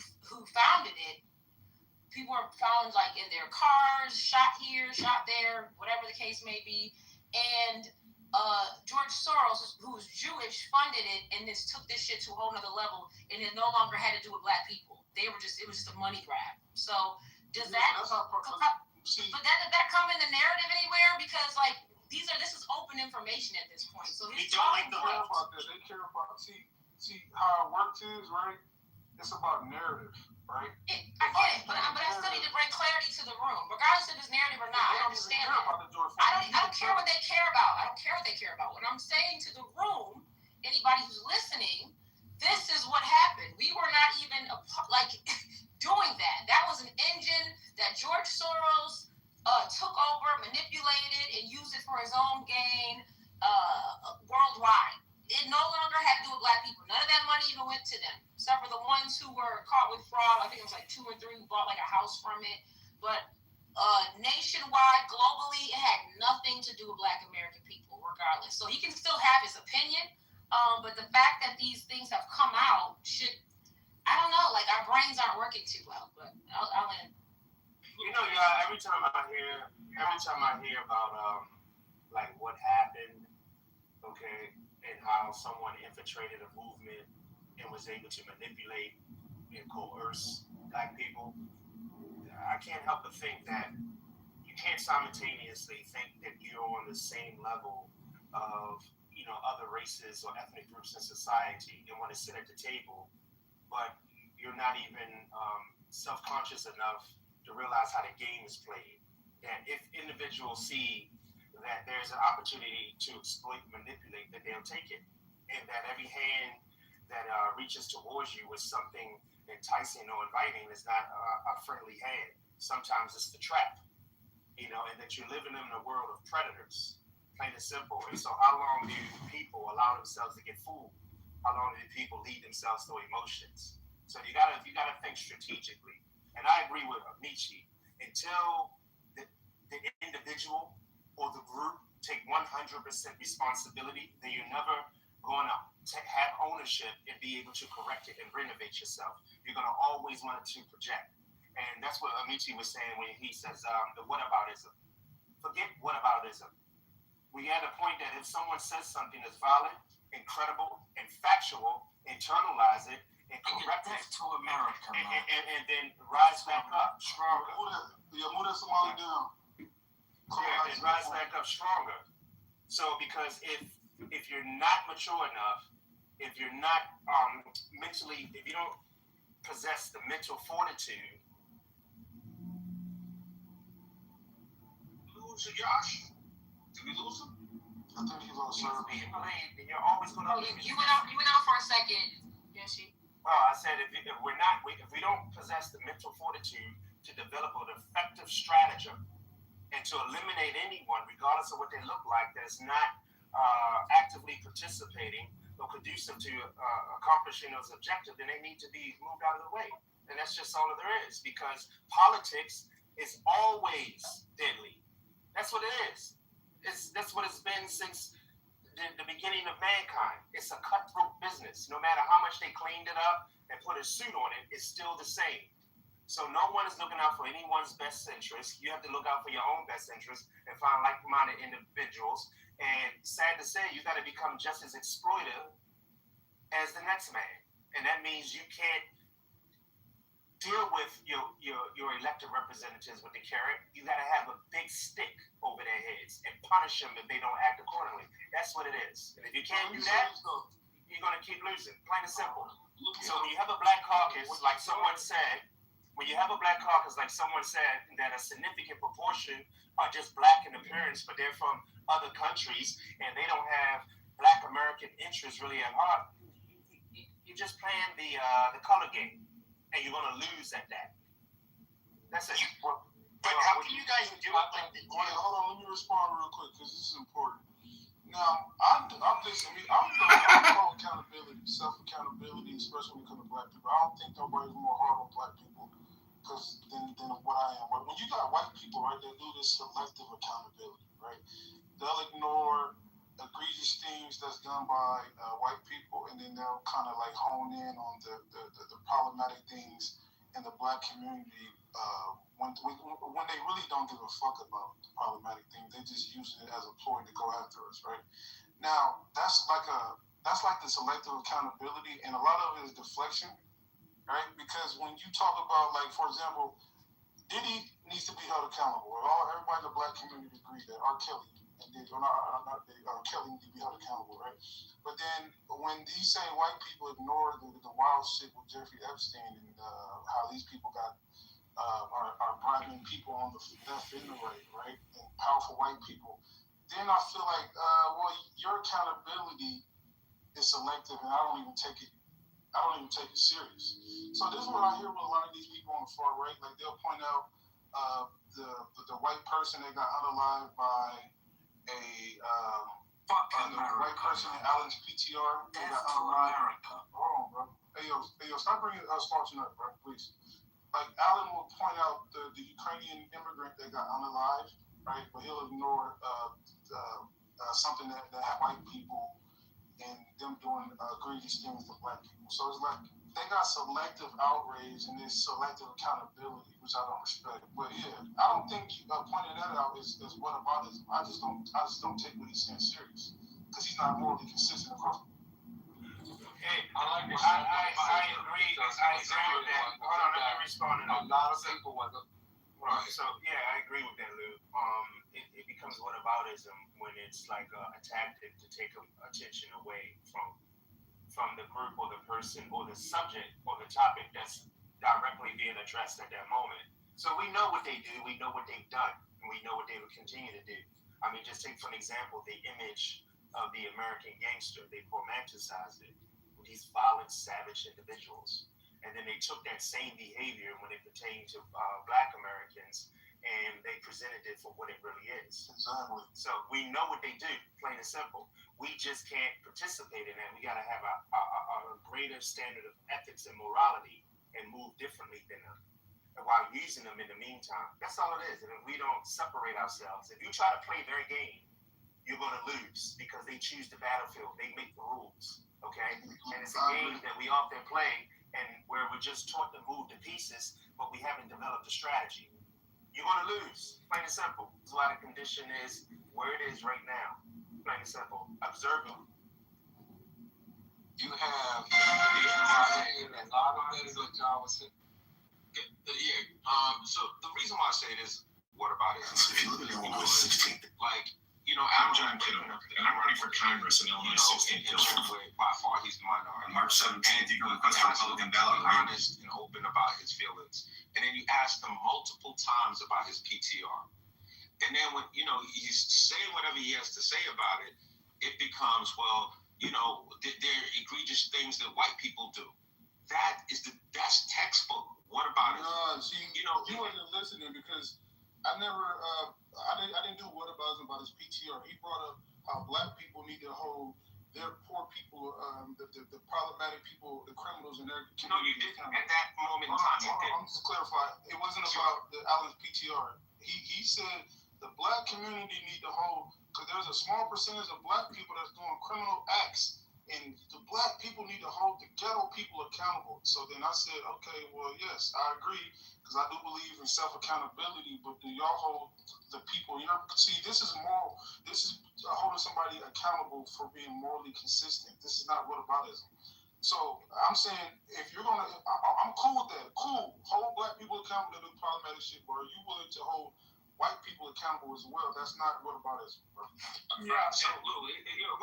Speaker 14: founded it. People are found, like, in their cars, shot here, shot there, whatever the case may be, and George Soros, who's Jewish, funded it, and took this shit to a whole nother level, and it no longer had to do with black people. It was just a money grab. So does that? But did that come in the narrative anywhere? Because, like, this is open information at this point. So
Speaker 16: they don't like the care about that. They care about see how it works is, right? It's about narrative, right?
Speaker 14: I get it, but I still need to bring clarity to the room, regardless of this narrative or not. I understand that. I don't care what they care about. I don't care what they care about. What I'm saying to the room, anybody who's listening, this is what happened. We were not even doing that. That was an engine that George Soros took over, manipulated, and used it for his own gain worldwide. It no longer had to do with black people. None of that money even went to them, except for the ones who were caught with fraud. I think it was like 2 or 3 who bought like a house from it. But nationwide, globally, it had nothing to do with black American people, regardless. So he can still have his opinion, but the fact that these things have come out should, I don't know, like, our brains aren't working too well. But I'll end.
Speaker 18: Every time I hear about like what happened, okay, and how someone infiltrated a movement and was able to manipulate and coerce black people, I can't help but think that you can't simultaneously think that you're on the same level of other races or ethnic groups in society and want to sit at the table, but you're not even self-conscious enough to realize how the game is played. And if individuals see that there's an opportunity to exploit and manipulate, that they'll take it. And that every hand that reaches towards you with something enticing or inviting is not a friendly hand. Sometimes it's the trap, and that you're living in a world of predators, plain and simple. And so how long do people allow themselves to get fooled? How long do people lead themselves through emotions? So you gotta think strategically. And I agree with Amici. Until the individual or the group take 100% responsibility, then you're never going to have ownership and be able to correct it and renovate yourself. You're going to always want to project. And that's what Amici was saying when he says the whataboutism. Forget whataboutism. We at a point that if someone says something that's valid, incredible, and factual, internalize it and correct it to America, and then rise back up stronger.
Speaker 16: Move somebody down.
Speaker 18: Yeah, and rise back up stronger. So because if you're not mature enough, if you're not mentally, if you don't possess the mental fortitude
Speaker 5: lose to Josh? Did we lose him?
Speaker 16: I think he lost
Speaker 18: He's
Speaker 16: service.
Speaker 18: being played, then you're always going to
Speaker 14: Oh,
Speaker 18: lose.
Speaker 14: you went out for a second. Yes, she.
Speaker 18: Well, I said if we don't possess the mental fortitude to develop an effective stratagem and to eliminate anyone, regardless of what they look like, that is not actively participating or conducive to accomplishing those objectives, then they need to be moved out of the way. And that's just all there is, because politics is always deadly. That's what it is. That's what it's been since the beginning of mankind. It's a cutthroat business. No matter how much they cleaned it up and put a suit on it, it's still the same. So no one is looking out for anyone's best interest. You have to look out for your own best interest and find like-minded individuals. And sad to say, you got to become just as exploitive as the next man. And that means you can't deal with your elected representatives with the carrot. You got to have a big stick over their heads and punish them if they don't act accordingly. That's what it is. And if you can't do that, you're going to keep losing. Plain and simple. So when you have a black caucus, like someone said, that a significant proportion are just black in appearance, but they're from other countries and they don't have black American interests really at heart, you're just playing the color game, and you're going to lose at that. That's it.
Speaker 5: But how can you guys do it like this?
Speaker 16: Hold on, let me respond real quick, because this is important. Now, I'm for accountability, self-accountability, especially when it comes to black people. I don't think nobody's more hard on black people than what I am. When you got white people, right, they do this selective accountability, right? They'll ignore egregious things that's done by white people, and then they'll kind of like hone in on the problematic things in the black community when they really don't give a fuck about the problematic things. They just use it as a ploy to go after us, right? Now, that's like the selective accountability, and a lot of it is deflection, right? Because when you talk about, like, for example, Diddy needs to be held accountable. Everybody in the black community agrees that R. Kelly Kelly needs to be held accountable, right? But then when you say white people ignore the wild shit with Jeffrey Epstein and how these people are bribing people on the left and the right? And powerful white people, then I feel like, well, your accountability is selective, and I don't even take it serious. So this is what I hear with a lot of these people on the far right. Like, they'll point out the white person that got unalived by the white person in Allen's PTR that got unalived. Hold on, bro. Hey yo, stop bringing starching up, bro, please. Like, Allen will point out the Ukrainian immigrant that got unalived, right? But he'll ignore something that had white people and them doing egregious things to black people. So it's like they got selective outrage and this selective accountability, which I don't respect. But yeah, I don't think pointing that out is whataboutism. I just don't take what he's saying serious, because he's not morally consistent across.
Speaker 18: Hey, I agree with that. Hold on, let me respond to that.
Speaker 5: A lot of people want to.
Speaker 18: Right. So yeah, I agree with that, Lou. It becomes whataboutism when it's like a tactic to take attention away from the group or the person or the subject or the topic that's directly being addressed at that moment. So we know what they do, we know what they've done, and we know what they will continue to do. I mean, just take for an example the image of the American gangster. They romanticized it with these violent, savage individuals. And then they took that same behavior when it pertained to black Americans, and they presented it for what it really is.
Speaker 16: Exactly.
Speaker 18: So we know what they do, plain and simple. We just can't participate in that. We got to have a greater standard of ethics and morality and move differently than them, and while using them in the meantime. That's all it is. And if we don't separate ourselves, if you try to play their game, you're going to lose, because they choose the battlefield. They make the rules, okay? And it's a game that we often play, and where we're just taught to move to pieces, but we haven't developed a strategy. You're going to lose, plain and simple. That's why the condition is where it is right now, plain and simple. Observe them.
Speaker 5: You have a lot of things that y'all was saying. So the reason why I say this, what about it? Like, I'm John Kitover, and I'm running for Congress in Illinois 16th District. By far, he's the minority. On March 17th, you can request a Republican ballot. Honest and open about his feelings. And then you ask him multiple times about his PTR.
Speaker 15: And then when, he's saying whatever he has to say about it, it becomes, well, they're egregious things that white people do. That's textbook. What about it?
Speaker 16: See, you wasn't listening because I didn't do whataboutism about his PTR. He brought up how black people need to hold their poor people, the problematic people, the criminals in their community.
Speaker 15: No, you didn't. At that moment in time, you didn't.
Speaker 16: I'm just clarifying. It wasn't about the Allen's PTR. He said the black community need to hold, because there's a small percentage of black people that's doing criminal acts, and the black people need to hold the ghetto people accountable. So then I said, okay, well, yes, I agree, because I do believe in self-accountability, but do y'all hold the people? See, this is holding somebody accountable for being morally consistent. This is not whataboutism. So I'm saying, if you're gonna, I'm cool with that. Cool, hold black people accountable to do problematic shit, but are you willing to hold white people accountable as well? That's not whataboutism, bro.
Speaker 15: Yeah. So Lou, 1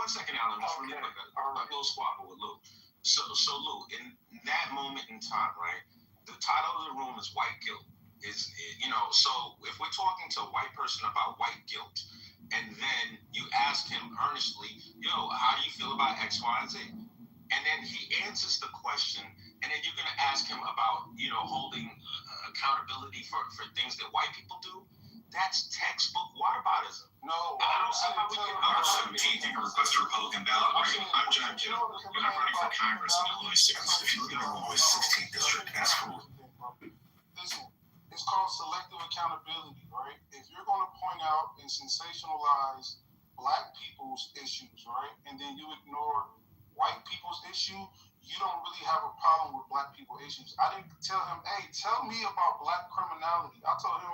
Speaker 15: second, Alan, just really quick, a little squabble with Lou. So Lou, in that moment in time, right? The title of the room is white guilt. So if we're talking to a white person about white guilt, and then you ask him earnestly, how do you feel about X, Y, and Z? And then he answers the question, and then you're going to ask him about, holding accountability for things that white people do. That's textbook whataboutism.
Speaker 16: No,
Speaker 15: I don't see how we can.
Speaker 17: March 17th, you can request a Republican ballot. I'm John Joe, and I'm running for Congress in Illinois 6th. If you look at Illinois 16th district, that's cool.
Speaker 16: Listen, it's called selective accountability, right? If you're going to point out and sensationalize black people's issues, right, and then you ignore white people's issue, you don't really have a problem with black people issues. I didn't tell him, hey, tell me about black criminality. I told him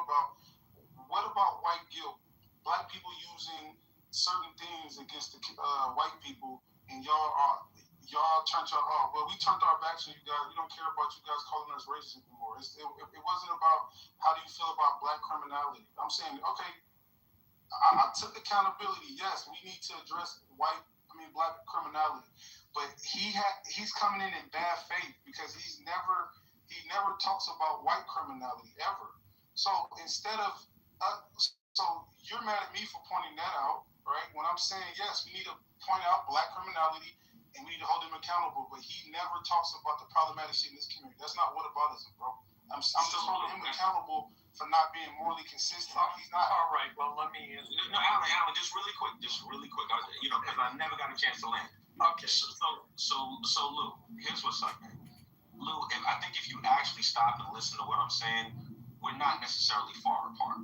Speaker 16: what about white guilt? Black people using certain things against the white people, and y'all turned y'all off. Well, we turned our backs on you guys. We don't care about you guys calling us racist anymore. It wasn't about how do you feel about black criminality. I'm saying, okay, I took accountability. Yes, we need to address black criminality, but he's coming in bad faith because he never talks about white criminality ever. So instead of so you're mad at me for pointing that out, right? When I'm saying yes, we need to point out black criminality and we need to hold him accountable, but he never talks about the problematic shit in this community. That's not whataboutism, bro. I'm just holding him accountable for not being morally consistent. He's not.
Speaker 12: All right, well, let me answer.
Speaker 15: No, Alan, just really quick, because I never got a chance to land.
Speaker 12: Okay.
Speaker 15: So Lou, here's what's up, man. Lou, I think if you actually stop and listen to what I'm saying, we're not necessarily far apart.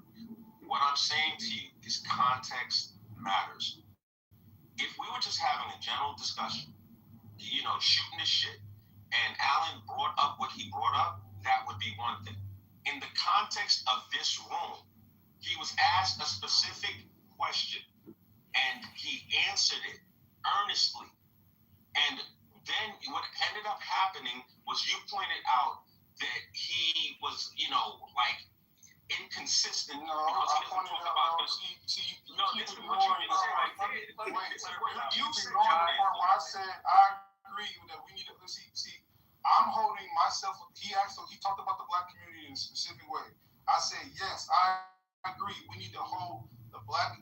Speaker 15: What I'm saying to you is context matters. If we were just having a general discussion, shooting the shit, and Alan brought up what he brought up, that would be one thing. In the context of this room, he was asked a specific question, and he answered it earnestly. And then what ended up happening was you pointed out that he was, inconsistent.
Speaker 16: No, I pointed out. You ignoring the part where I said I agree that we need to see. I'm holding myself. He talked about the black community in a specific way. I said yes, I agree. We need to hold the black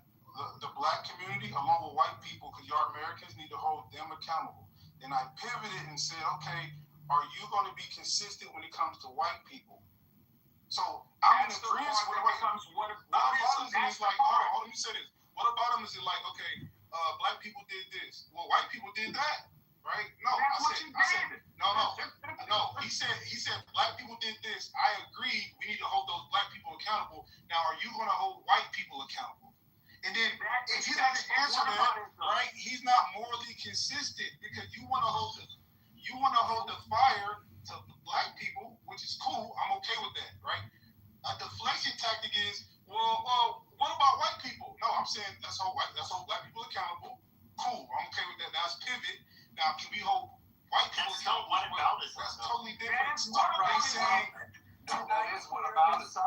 Speaker 16: community along with white people, because y'all Americans need to hold them accountable. Then I pivoted and said, okay, are you going to be consistent when it comes to white people? So I'm in agreement with whataboutism is like, hold on, let me say this. Whataboutism is like, okay, black people did this. Well, white people did that, right? No, no. He said black people did this. I agree. We need to hold those black people accountable. Now, are you going to hold white people accountable? And then if he doesn't answer that, right, he's not morally consistent, because you want to hold the fire to black people, which is cool. I'm okay with that, right? A deflection tactic is, well, what about white people? No, I'm saying let's hold black people accountable. Cool, I'm okay with that. Now let's pivot. Now, can we hold white people accountable? That's totally different.
Speaker 12: That is whataboutism. That is whataboutism.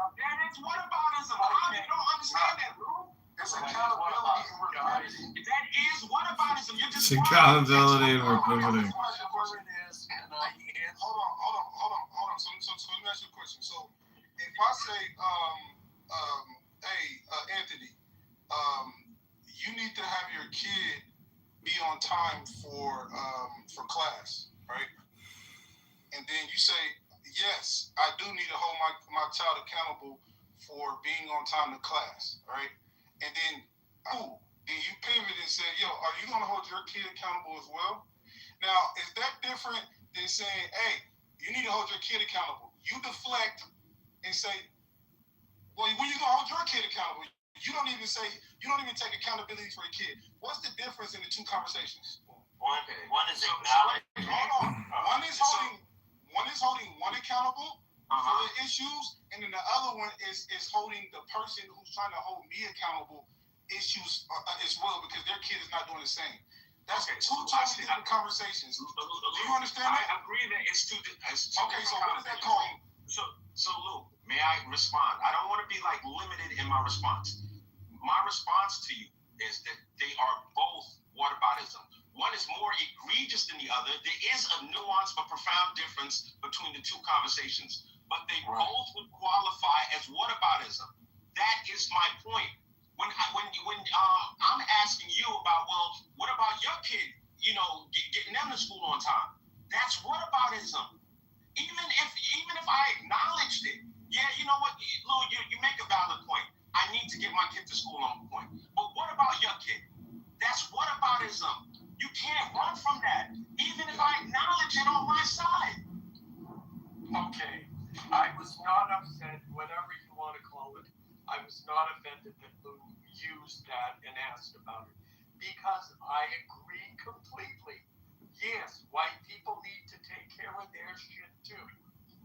Speaker 12: How you don't understand that, Lou?
Speaker 16: It's accountability and we're pivoting.
Speaker 12: That is whataboutism.
Speaker 19: It's accountability and we're pivoting.
Speaker 16: Hold on. So let me ask you a question. So if I say, hey, Anthony, your kid be on time for class, right? And then you say, yes, I do need to hold my child accountable for being on time to class, right? And then, then you pivot and say, yo, are you going to hold your kid accountable as well? Now, is that different than saying, hey, you need to hold your kid accountable? You deflect and say, well, when you going to hold your kid accountable? You don't even take accountability for your kid. What's the difference in the two conversations?
Speaker 2: One is acknowledging.
Speaker 16: Hold on. One is holding one accountable for the issues, and then the other one is holding the person who's trying to hold me accountable issues as well, because their kid is not doing the same. That's two totally different conversations. Do you understand that?
Speaker 5: I agree that it's two.
Speaker 16: Okay, so what is that called?
Speaker 5: So Lou, may I respond? I don't want to be like limited in my response. My response to you is that they are both whataboutism. One is more egregious than the other. There is a nuanced but profound difference between the two conversations, but they both would qualify as whataboutism. That is my point. When I'm asking you about, well, what about your kid? You know, getting them to school on time. That's whataboutism. Even if I acknowledged it, yeah, you know what, Lou, you make a valid point. I need to get my kid to school on point. But what about your kid? That's whataboutism. You can't run from that, even if I acknowledge it on my side.
Speaker 12: Okay, I was not upset, whatever you want to call it. I was not offended that Lou used that and asked about it, because I agree completely. Yes, white people need to take care of their shit too.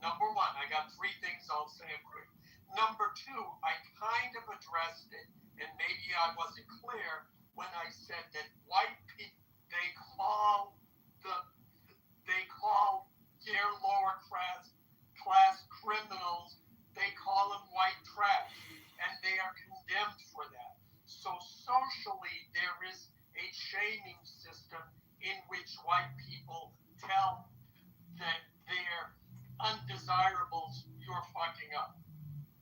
Speaker 12: Number one, I got three things I'll say quick. Number two, I kind of addressed it, and maybe I wasn't clear when I said that white people, they call their lower class criminals, they call them white trash, and they are condemned for that. So socially, there is a shaming system in which white people tell that they're undesirables, you're fucking up.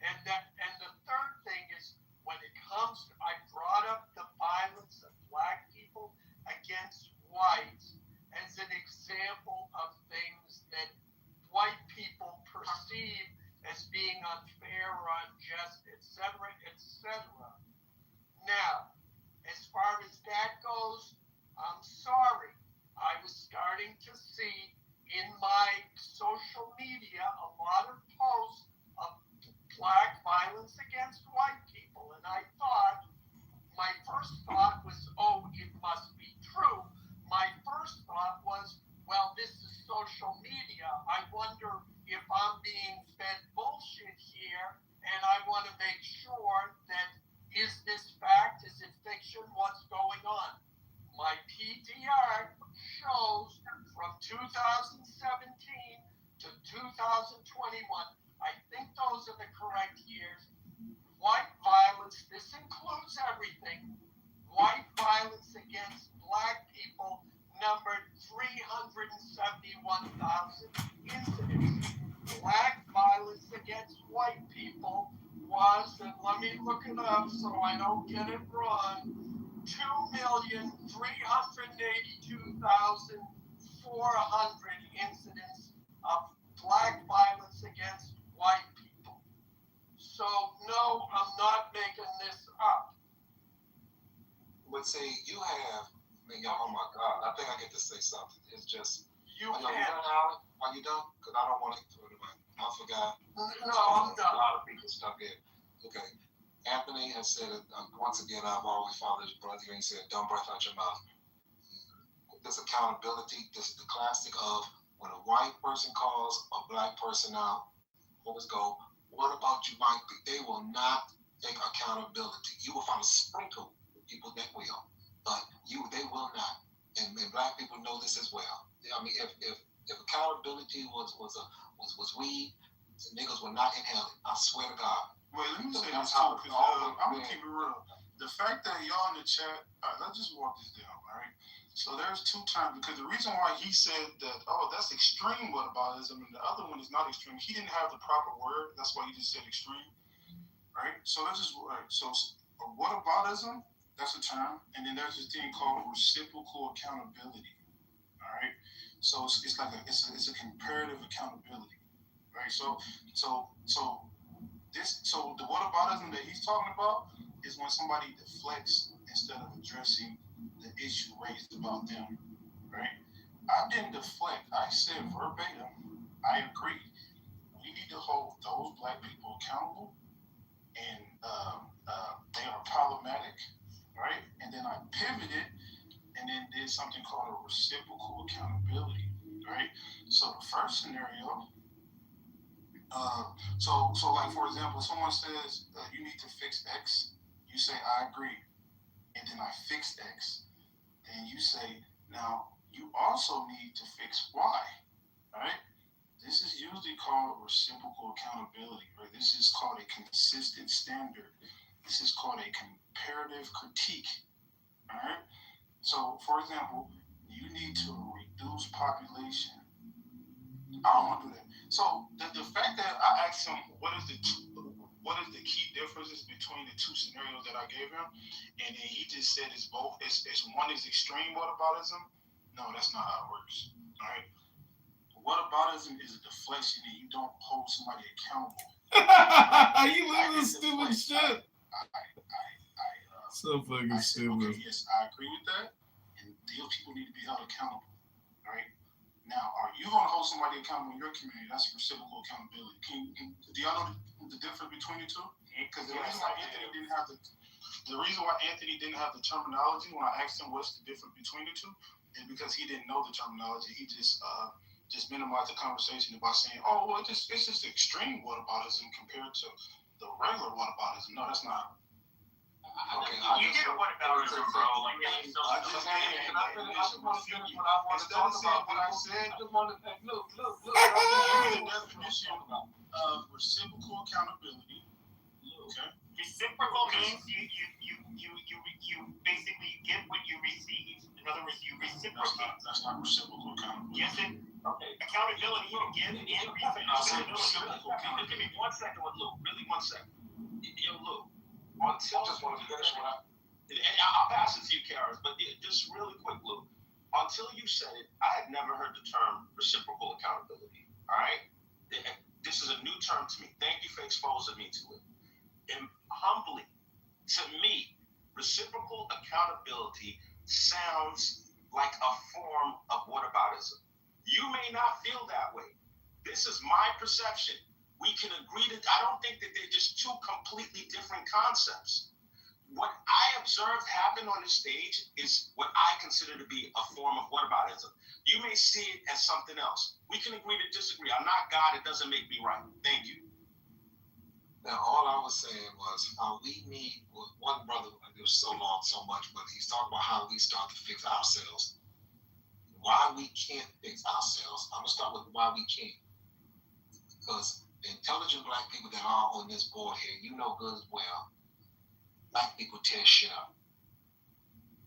Speaker 12: And the third thing is, when it comes to, I brought up the violence of black people against whites as an example of things that white people perceive as being unfair or unjust, etc., etc. Now, as far as that goes, I'm sorry. I was starting to see in my social media a lot of posts of black violence against white people, and I thought, my first thought was, oh, it must be true. My first thought was, well, this is social media. I wonder if I'm being fed bullshit here, and I want to make sure that, is this fact, is it fiction, what's going on? My PTR shows from 2017 to 2021, I think those are the correct years, white violence, this includes everything, white violence against black people numbered 371,000 incidents. Black violence against white people was, and let me look it up so I don't get it wrong, 2,382,400 incidents of black violence against white people. So, no, I'm not making this up.
Speaker 9: But see, you have, oh my God, I think I get to say something. It's just,
Speaker 12: you
Speaker 9: are you done, Alan? Are you done? Because I don't want to throw it away. I forgot.
Speaker 12: No, I'm done.
Speaker 9: A lot of people stuck in. Okay. Anthony has said it once again. I've always followed his brother, and he said, "Dumb breath out your mouth." This accountability, this the classic of when a white person calls a black person out. Always go, what about you, white people? They will not take accountability. You will find a sprinkle of people that will, but they will not. And black people know this as well. I mean, if accountability was weed, the niggas will not inhale it. I swear to God.
Speaker 16: Well, let me say this too, because I'm gonna keep it real. The fact that y'all in the chat, let's just walk this down, all right? So there's two times, because the reason why he said that, oh, that's extreme whataboutism, and the other one is not extreme, he didn't have the proper word. That's why he just said extreme, right? So let's just, so whataboutism, That's a term. And then there's this thing called reciprocal accountability. All right. So it's like it's a comparative accountability, right? So the whataboutism that he's talking about is when somebody deflects instead of addressing the issue raised about them, right? I didn't deflect. I said verbatim, I agree. We need to hold those black people accountable, and they are problematic, right? And then I pivoted and then did something called a reciprocal accountability, right? So the first scenario, so like for example, someone says you need to fix X, you say I agree, and then I fixed X. Then you say now you also need to fix Y, right? This is usually called reciprocal accountability, right? This is called a consistent standard. This is called a comparative critique, all right? So, for example, you need to reduce population. I don't want to do that. So, the fact that I asked him what is the key differences between the two scenarios that I gave him, and then he just said it's both. It's one is extreme whataboutism. No, that's not how it works. All right. Whataboutism is a deflection, and you don't hold somebody accountable.
Speaker 19: You live this stupid shit. So fucking stupid.
Speaker 16: Okay, yes, I agree with that, and those people need to be held accountable. All right. Now, are you going to hold somebody accountable in your community? That's reciprocal accountability. Do y'all know the difference between the two? Because the reason why Anthony didn't have the terminology when I asked him what's the difference between the two is because he didn't know the terminology. He just minimized the conversation by saying, "Oh, well, it's just extreme whataboutism compared to the regular whataboutism." No, that's not.
Speaker 5: Okay, you did a whataboutism, bro. Like,
Speaker 16: I just want to finish what I want to talk about. What I said. I just want to look. The definition of reciprocal accountability. Okay.
Speaker 5: Reciprocal means you basically get what you receive. In other words, you reciprocate.
Speaker 16: That's not reciprocal accountability.
Speaker 5: Yes, okay. Accountability, you give and reciprocal. Give me 1 second with Lou. Really 1 second. Yo, Lou. I just want to finish what I'll pass it to you, Karis, but just really quick, Lou. Until you said it, I had never heard the term reciprocal accountability. All right? This is a new term to me. Thank you for exposing me to it. And humbly, to me, reciprocal accountability sounds like a form of whataboutism. You may not feel that way. This is my perception. We can agree that I don't think that they're just two completely different concepts. What I observed happen on the stage is what I consider to be a form of whataboutism. You may see it as something else. We can agree to disagree. I'm not God. It doesn't make me right. Thank you.
Speaker 9: Now, all I was saying was how we need, one brother, it was so long, so much, but he's talking about how we start to fix ourselves. Why we can't fix ourselves. I'm going to start with why we can't. Because the intelligent black people that are on this board here, you know good as well, black people tear shit up.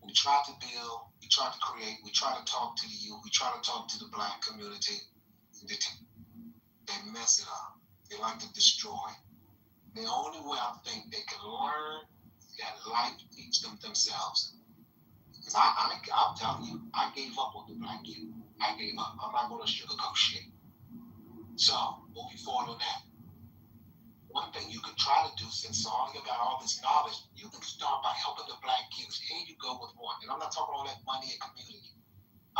Speaker 9: We try to build, we try to create, we try to talk to the youth, we try to talk to the black community. They mess it up. They like to destroy. The only way I think they can learn that life teach them themselves. Because I'm telling you, I gave up on the black youth. I gave up. I'm not going to sugarcoat shit. So, moving forward on that, one thing you can try to do, since all you got all this knowledge, you can start by helping the black youth. Here you go with one. And I'm not talking all that money and community.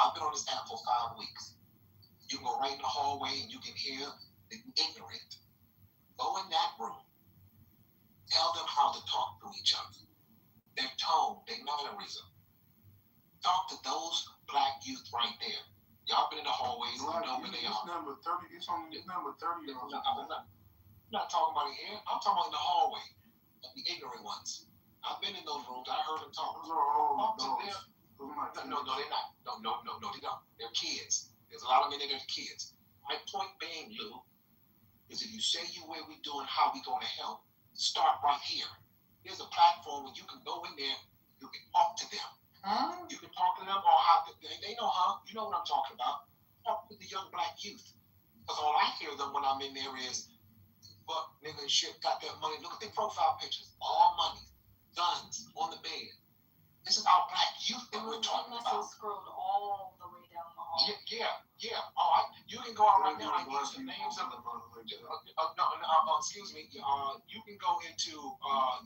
Speaker 9: I've been on this app for 5 weeks. You can go right in the hallway and you can hear the ignorant. Go in that room. Tell them how to talk to each other. Their tone, their mannerism. Talk to those black youth right there. Y'all been in the hallways, you know where they are.
Speaker 16: It's number 30. It's number 30.
Speaker 9: I'm not talking about it here. I'm talking about in the hallway. The ignorant ones. I've been in those rooms. I heard them talk.
Speaker 16: Those are all
Speaker 9: No, they're not. No, they don't. They're kids. There's a lot of men that are kids. My point being, Lou, is if you say you where we doing, how we going to help, start right here. There's a platform where you can go in there, you can talk to them. You can talk to them or how they know how. You know what I'm talking about. Talk with the young black youth. Because all I hear them when I'm in there is, fuck, nigga and shit, got that money. Look at their profile pictures. All money. Guns on the bed.
Speaker 2: we're talking about.
Speaker 14: Scrolled all the way down the hall.
Speaker 2: Yeah. You can go out right now. I can use the names of the. Excuse me. You can go into. I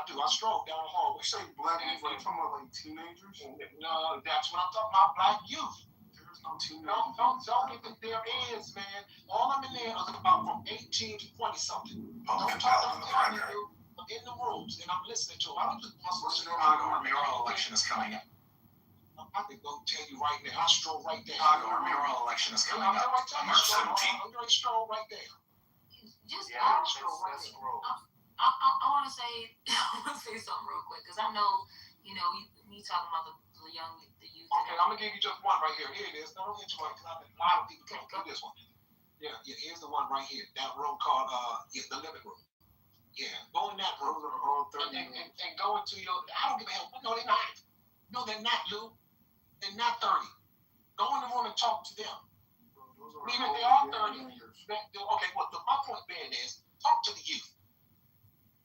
Speaker 2: do. I stroll down the hall.
Speaker 16: You say black youth, are you talking about like teenagers?
Speaker 2: No, that's what I'm talking about. Black youth.
Speaker 16: There's no teenagers.
Speaker 2: Don't get that there is, man. All of them in there is about from 18 to 20 something. Don't talk about you in the rooms, and I'm listening to them. I don't just must
Speaker 10: Chicago, our mayoral election is coming up.
Speaker 2: I can go tell you right now. I stroll right there.
Speaker 10: Chicago, our mayoral election is coming up on March 17th.
Speaker 2: I'm going to stroll right there.
Speaker 14: Just
Speaker 2: I stroll.
Speaker 14: I want to say something real quick because I know you talking about the youth.
Speaker 2: Okay, I'm gonna give you just one right here. Here it is. No, don't hit you right because I have a lot of people come through this one. Yeah. Here's the one right here. That room called the living room. Yeah, go in that room. And go into your. I don't give a hell. No, they're not. No, they're not, Lou. They're not 30. Go in the room and talk to them. Even if they are 30. Okay, well, my point being is talk to the youth.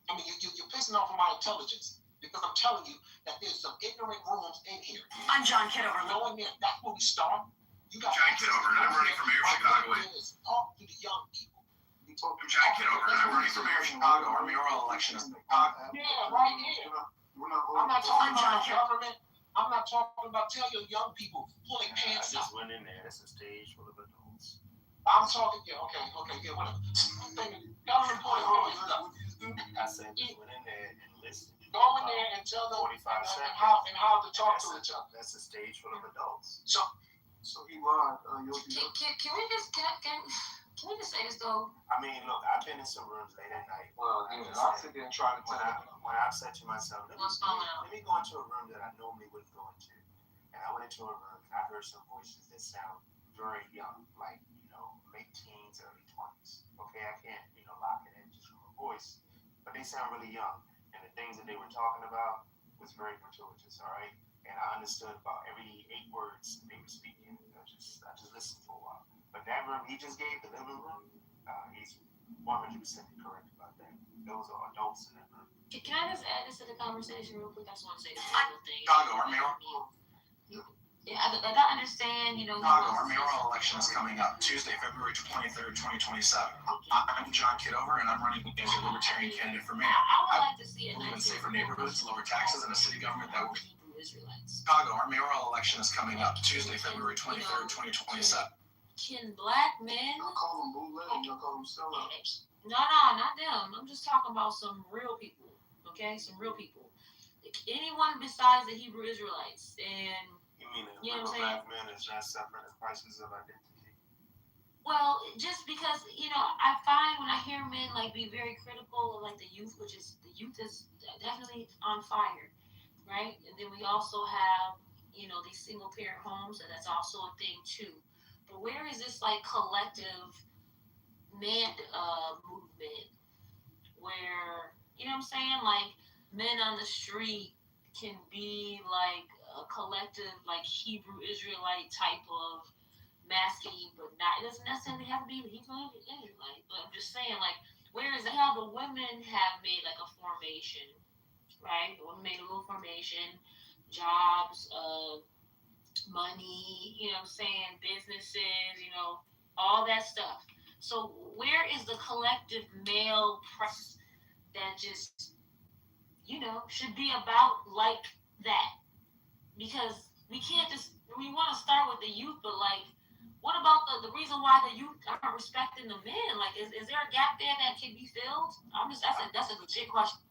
Speaker 2: I mean, you're pissing off of my intelligence because I'm telling you that there's some ignorant rooms in here.
Speaker 8: I'm John Kitover.
Speaker 2: Go in there. That's where we start. You got
Speaker 10: John Kitover, and I'm running for mayor of Chicago.
Speaker 2: Talk to the young people.
Speaker 10: I'm John Kitover, and I'm running for mayor of Chicago. Our mayoral election is
Speaker 2: Yeah, right here. I'm not talking about government. I'm not talking about tell your young people pull their pants up.
Speaker 18: I just went in there. It's a stage full of adults.
Speaker 2: I'm talking. Yeah, okay, whatever. Government pull their pants up.
Speaker 18: I said just went in there and listened.
Speaker 2: Go in there and tell them
Speaker 18: 45 seconds.
Speaker 2: how to talk to each other.
Speaker 18: That's a stage full of adults.
Speaker 2: So
Speaker 16: he lied.
Speaker 14: Can we just say this though?
Speaker 18: I mean, look, I've been in some rooms late at night.
Speaker 2: Well, I sit there and try to tell them.
Speaker 18: When I've said to myself, let me go into a room that I normally wouldn't go into. And I went into a room and I heard some voices that sound very young, like, late teens, early 20s. Okay, I can't, lock it in just from a voice. But they sound really young. And the things that they were talking about was very gratuitous, all right? And I understood about every 8 words they were speaking. I just listened for a while. But that room he just gave, the living room, he's 100% correct about that. Those are adults in that room.
Speaker 14: Can I just add this to the conversation real quick? I just want to say this little thing.
Speaker 10: Chicago, our mayor.
Speaker 14: Yeah, I understand,
Speaker 10: Chicago, our mayoral election is coming up Tuesday, February 23rd, 2027. I'm John Kitover, and I'm running as a libertarian candidate for mayor.
Speaker 14: I would like to see it.
Speaker 10: Believe in safer neighborhoods, lower taxes, and a city government that will.
Speaker 14: Israelites.
Speaker 10: Chicago, our mayoral election is coming up Tuesday, February 23rd, 2027.
Speaker 14: Can black men?
Speaker 16: Y'all call them bootleg, y'all call them sellouts.
Speaker 14: No, not them. I'm just talking about some real people. Okay, some real people. Anyone besides the Hebrew Israelites and.
Speaker 18: You mean black men is not separate as crisis of identity?
Speaker 14: Well, just because I find when I hear men be very critical of the youth, which is the youth is definitely on fire, right? And then we also have these single parent homes, and that's also a thing too. But where is this collective man movement where what I'm saying, men on the street can be a collective Hebrew Israelite type of masking, but not. It doesn't necessarily have to be the Hebrew Israelite. But I'm just saying, where is it? How the women have made a formation, right? The women made a little formation, jobs, money. What I'm saying, businesses. All that stuff. So where is the collective male press that just should be about that? Because we can't we want to start with the youth, but what about the reason why the youth aren't respecting the men? Is there a gap there that can be filled? That's a legit question.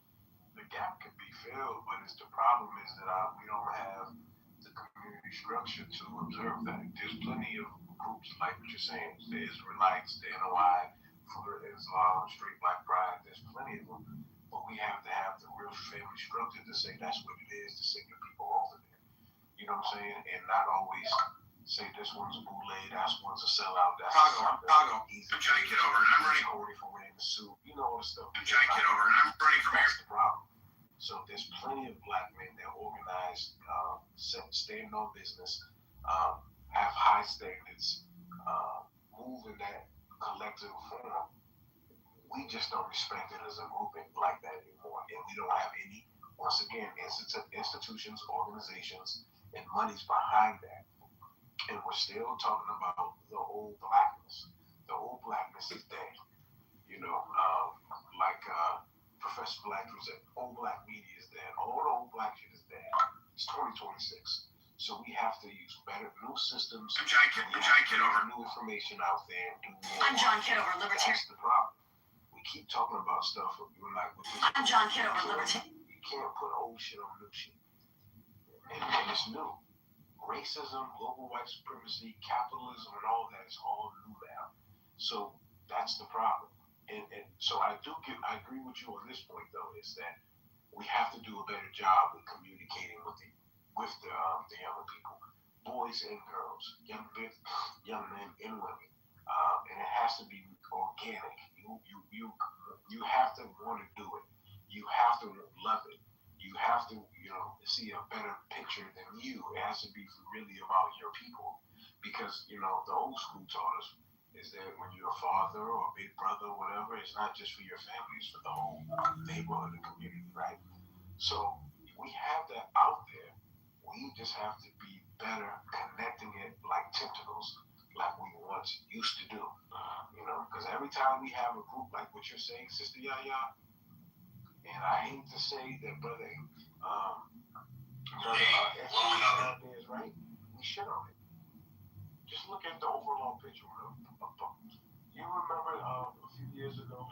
Speaker 3: The gap can be filled, but the problem is that we don't have the community structure to observe that. There's plenty of groups like what you're saying, the Israelites, the NOI, Fruit of Islam, Straight Black Pride. There's plenty of them, but we have to have the real family structure to say that's what it is to send the people over there. You know what I'm saying? And not always say this one's a bootleg, that one's a sellout.
Speaker 10: Chicago. I'm John Kitover, and I'm running
Speaker 3: for wearing the suit. All the stuff.
Speaker 10: I'm John Kitover, and I'm running for mayor.
Speaker 3: That's the problem. So there's plenty of black men that organize, stand on business, have high standards, move in that collective form. We just don't respect it as a movement like that anymore, and we don't have any. Once again, institutions, organizations,
Speaker 2: and money's behind that. And we're still talking about the old blackness. The old blackness is dead. Like Professor Black said, old black media is dead. All the old black shit is dead. It's 2026. So we have to use better new systems.
Speaker 17: I'm John Kitover.
Speaker 2: New information out there.
Speaker 8: I'm John Kitover, libertarian.
Speaker 2: That's the problem. We keep talking about stuff.
Speaker 8: I'm John Kitover, libertarian.
Speaker 2: You can't put old shit on new shit. And it's new. Racism, global white supremacy, capitalism, and all that is all new now. So that's the problem. And so I agree with you on this point though, is that we have to do a better job with communicating with the younger people, boys and girls, young men and women, and it has to be organic. You have to want to do it. You have to love it. You have to see a better picture than you. It has to be really about your people, because the old school taught us is that when you're a father or a big brother or whatever, it's not just for your family, it's for the whole neighborhood and community, right? So we have that out there. We just have to be better connecting it like tentacles, like we once used to do. Because every time we have a group like what you're saying, Sister Yaya, and I hate to say that, brother is right, we shit on it. Just look at the overall picture. You remember a few years ago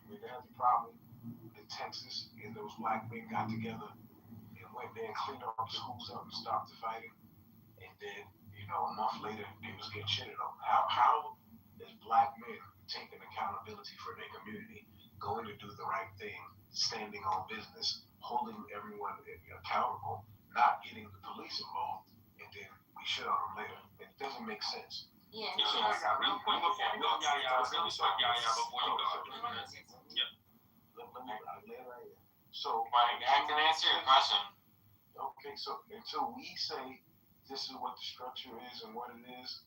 Speaker 2: when they had the problem in Texas and those black men got together and went there and cleaned all the schools up and stopped the fighting, and then a month later they was getting shitted on. How is black men taking accountability for their community, going to do the right thing, standing on business, holding everyone accountable, not getting the police involved, and then we shit on them later? It doesn't make sense.
Speaker 14: Yeah.
Speaker 15: Real quick before you go, before you go. Yep.
Speaker 2: Let me lay it right here. So
Speaker 5: I can answer your question.
Speaker 2: Okay, so until we say this is what the structure is and what it is,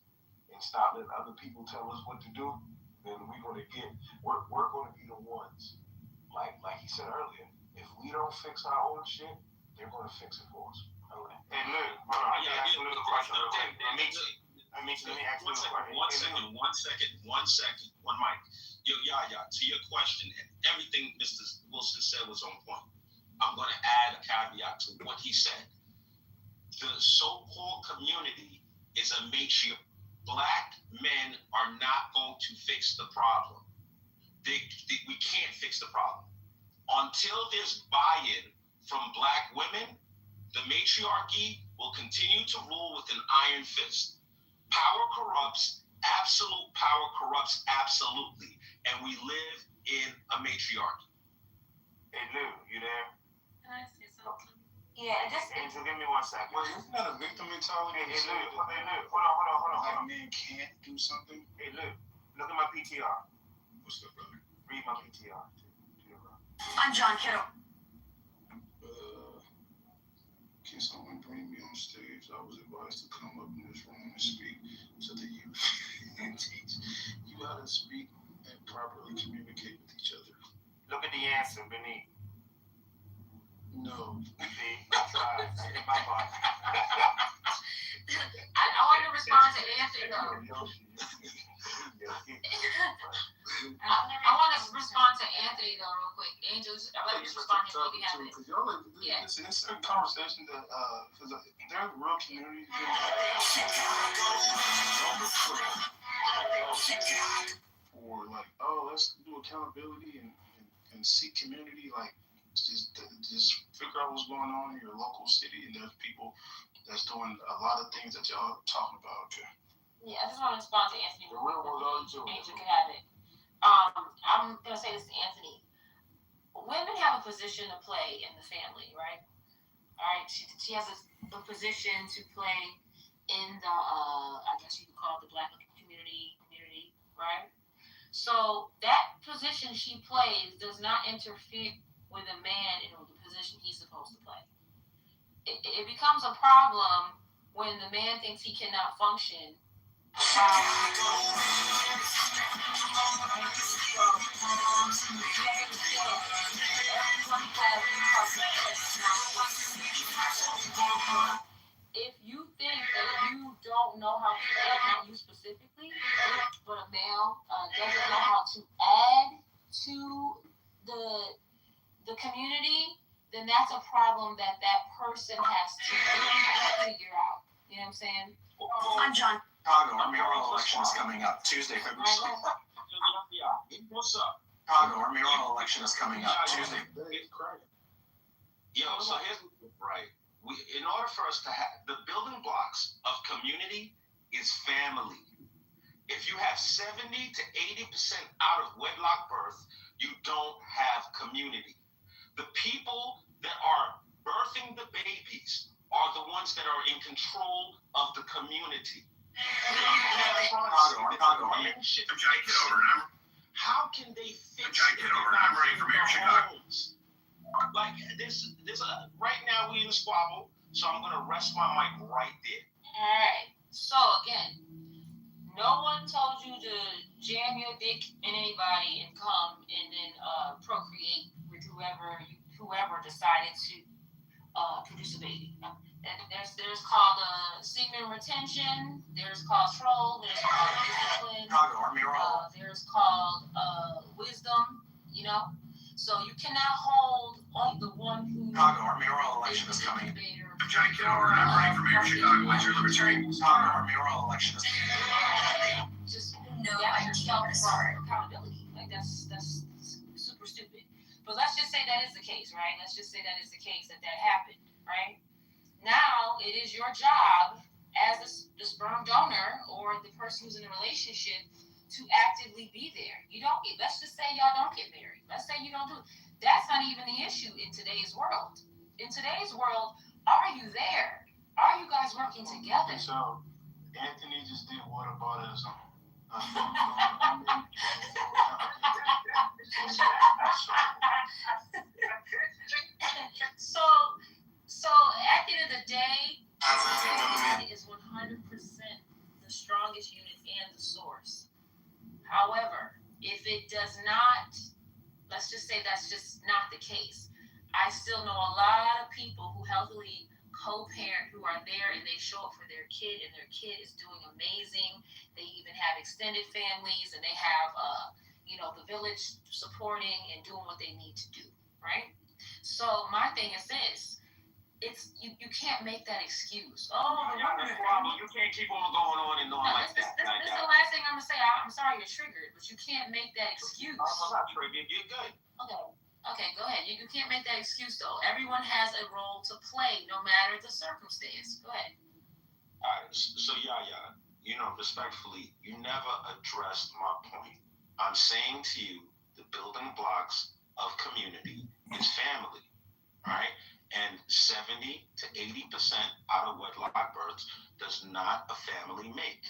Speaker 2: and stop letting other people tell us what to do, then we're going to be the ones. Like he said earlier, if we don't fix our own shit, they're going to fix it for us. Okay.
Speaker 18: Hey, look, hold on. Let me ask you a question real quick. Let me ask you a question.
Speaker 15: One second. One mic. Yo, Yaya, to your question, and everything Mr. Wilson said was on point. I'm going to add a caveat to what he said. The so-called community is a matriarch. Black men are not going to fix the problem. We can't fix the problem. Until there's buy-in from black women, the matriarchy will continue to rule with an iron fist. Power corrupts. Absolute power corrupts absolutely. And we live in a matriarchy.
Speaker 18: Hey, Lou, you there?
Speaker 14: Can I say something? Yeah,
Speaker 18: Angel, give me 1 second.
Speaker 16: Wait, isn't that a victim mentality?
Speaker 18: Hey, Lou, hold on.
Speaker 16: Black men can't do something?
Speaker 18: Hey, Lou, look at my PTR.
Speaker 16: What's up, brother?
Speaker 18: Read my PTR.
Speaker 8: I'm John Kittle.
Speaker 16: Can someone bring me on stage? I was advised to come up in this room and speak so that you can teach you how to speak and properly communicate with each other.
Speaker 18: Look at the answer beneath.
Speaker 16: No.
Speaker 18: See, I tried. My body.
Speaker 14: I want to respond to Anthony though. I want to respond to Anthony though real quick. Angels, I'll let you respond if you have it.
Speaker 16: Because y'all like to do this. It's a conversation that, because there's real communities for like, oh, let's do accountability and seek community, like just figure out what's going on in your local city, and there's people that's doing a lot of things that y'all talking about. Okay.
Speaker 14: Yeah, I just want to respond to Anthony. Angel can have it. I'm gonna say this to Anthony. Women have a position to play in the family, right? All right. She has a position to play in the I guess you could call it the black community, right? So that position she plays does not interfere with a man in the position he's supposed to play. It becomes a problem when the man thinks he cannot function. If then that's a problem that person has to figure out. You know what I'm saying?
Speaker 11: I'm John.
Speaker 3: Chicago, our mayoral election is coming up Tuesday, February 6th.
Speaker 5: What's up?
Speaker 3: Chicago, our mayoral election is coming up Tuesday.
Speaker 15: Yo, so here's right. In order for us to have the building blocks of community is family. If you have 70 to 80% out of wedlock birth, you don't have community. The people that are birthing the babies are the ones that are in control of the community. How can they fix it?
Speaker 3: I'm running for mayor of Chicago.
Speaker 15: Like this right now we in a squabble, so I'm gonna rest my mic right there.
Speaker 14: Alright. So again, no one told you to jam your dick in anybody and come and then procreate with whoever decided to produce a baby. There's called semen retention, there's called control, there's called discipline, there's called wisdom, you know? So you cannot hold on the one who
Speaker 3: Chicago, our mayoral election is coming. I'm Johnny Kitover, and I'm running for mayor of Chicago as your libertarian. Chicago, our mayoral election is coming.
Speaker 14: Just yourself from accountability. Like that's super stupid. But let's just say that is the case, right? Let's just say that is the case that happened, right? Now it is your job as the sperm donor or the person who's in a relationship to actively be there. You don't. Let's just say y'all don't get married. Let's say you don't do. That's not even the issue in today's world. In today's world, are you there? Are you guys working together?
Speaker 16: So Anthony just did whataboutism.
Speaker 14: So at the end of the day, it is 100% the strongest unit and the source. However, if it does not, let's just say that's just not the case. I still know a lot of people who healthily co-parent who are there and they show up for their kid and their kid is doing amazing. They even have extended families and they have, the village supporting and doing what they need to do, right? So my thing is this. You can't make that excuse.
Speaker 15: You can't keep on going on and on like that.
Speaker 14: This is the last thing I'm gonna say. I'm sorry you're triggered, but you can't make that excuse.
Speaker 15: I'm not triggered. You're good.
Speaker 14: Okay, go ahead. You can't make that excuse though. Everyone has a role to play, no matter the circumstance. Go ahead.
Speaker 15: All right. So Yaya, respectfully, you never addressed my point. I'm saying to you, the building blocks of community is family, right? And 70 to 80% out of wedlock births does not a family make.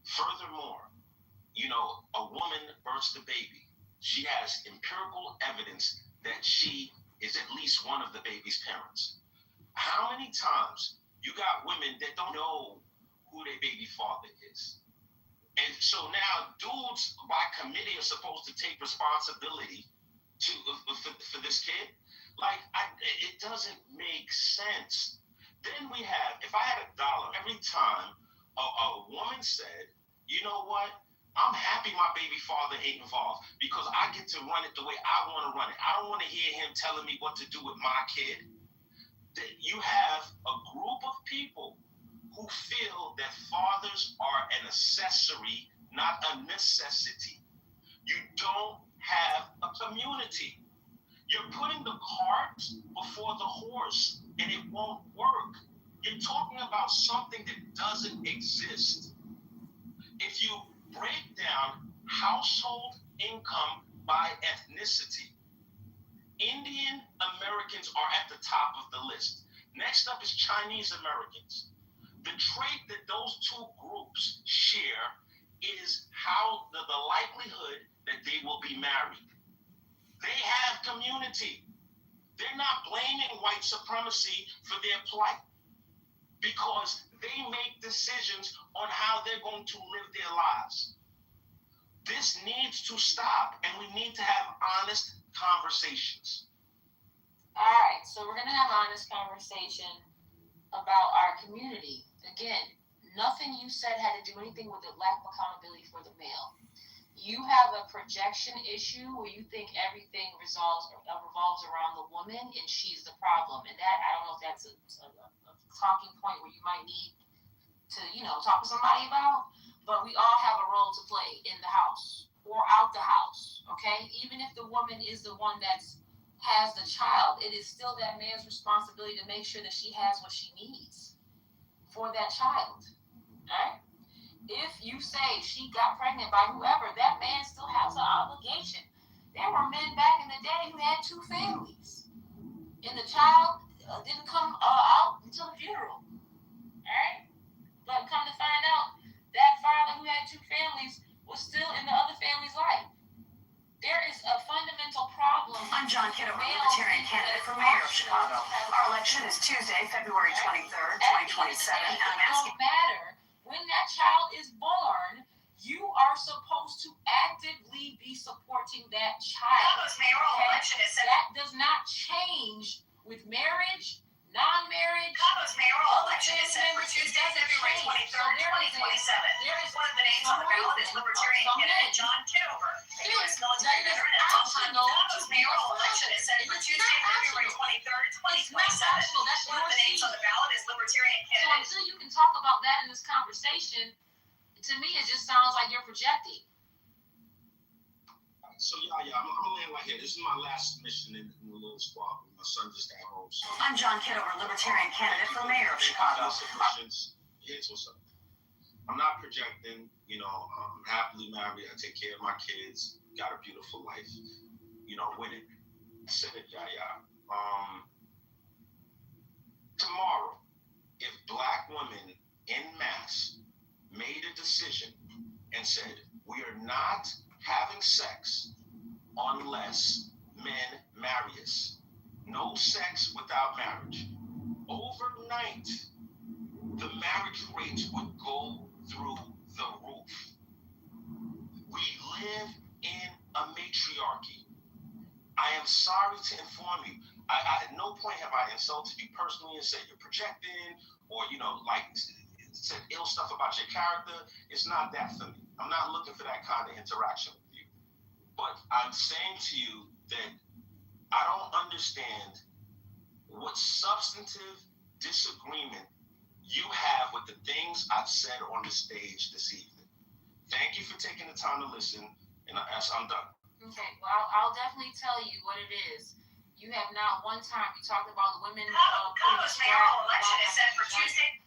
Speaker 15: Furthermore, a woman births the baby. She has empirical evidence that she is at least one of the baby's parents. How many times you got women that don't know who their baby father is? And so now dudes by committee are supposed to take responsibility for this kid. It doesn't make sense. Then we have, if I had $1 every time a woman said, you know what, I'm happy my baby father ain't involved because I get to run it the way I want to run it. I don't want to hear him telling me what to do with my kid. You have a group of people who feel that fathers are an accessory, not a necessity. You don't have a community. You're putting the cart before the horse, and it won't work. You're talking about something that doesn't exist. If you break down household income by ethnicity, Indian Americans are at the top of the list. Next up is Chinese Americans. The trait that those two groups share is how the likelihood that they will be married. They have community. They're not blaming white supremacy for their plight because they make decisions on how they're going to live their lives. This needs to stop, and we need to have honest conversations.
Speaker 14: All right, so we're going to have honest conversation about our community. Again, nothing you said had to do anything with the lack of accountability for the male. you have a projection issue where you think everything revolves around the woman and she's the problem. And that, I don't know if that's a talking point where you might need to, talk to somebody about, but we all have a role to play in the house or out the house, okay? Even if the woman is the one that has the child, it is still that man's responsibility to make sure that she has what she needs for that child, right? If you say she got pregnant by whoever, that man still has an obligation. There were men back in the day who had 2 families, and the child didn't come out until the funeral, all right? But come to find out, that father who had 2 families was still in the other family's life. There is a fundamental problem.
Speaker 8: I'm John Kitover, Libertarian candidate for mayor of Chicago. Our election is Tuesday, February 23rd, 2027, and I'm asking...
Speaker 14: It don't matter. When that child is born, you are supposed to actively be supporting that child.
Speaker 8: Chicago's mayoral election is set.
Speaker 14: That does not change with marriage, non-marriage.
Speaker 8: Chicago's mayoral election is set for Tuesday, February 23rd, 2027. One of the names on the ballot is Libertarian candidate John Kitover, a U.S. military veteran and full-time. Chicago's mayoral election is set for Tuesday, February 23rd, 2027. One of the names on the ballot is Libertarian candidate.
Speaker 14: So until you can talk about that in this conversation, to me it just sounds like you're projecting.
Speaker 3: So I'm gonna land right here. This is my last mission in the little squad. My son just got home. So
Speaker 8: I'm John Kitover, Libertarian candidate for mayor of Chicago.
Speaker 3: Here's what's up. I'm not projecting. I'm happily married. I take care of my kids. Got a beautiful life. Winning. I said it, tomorrow, if black women en masse made a decision and said, we are not having sex unless men marry us. No sex without marriage. Overnight, the marriage rates would go through the roof. We live in a matriarchy. I am sorry to inform you. I at no point have I insulted you personally and said you're projecting or, said ill stuff about your character. It's not that for me. I'm not looking for that kind of interaction with you. But I'm saying to you that I don't understand what substantive disagreement you have with the things I've said on the stage this evening. Thank you for taking the time to listen, and I'm done.
Speaker 14: Okay, well, I'll definitely tell you what it is. You have not one time, you talked about women.
Speaker 8: Chicago's mayoral election is set for Tuesday.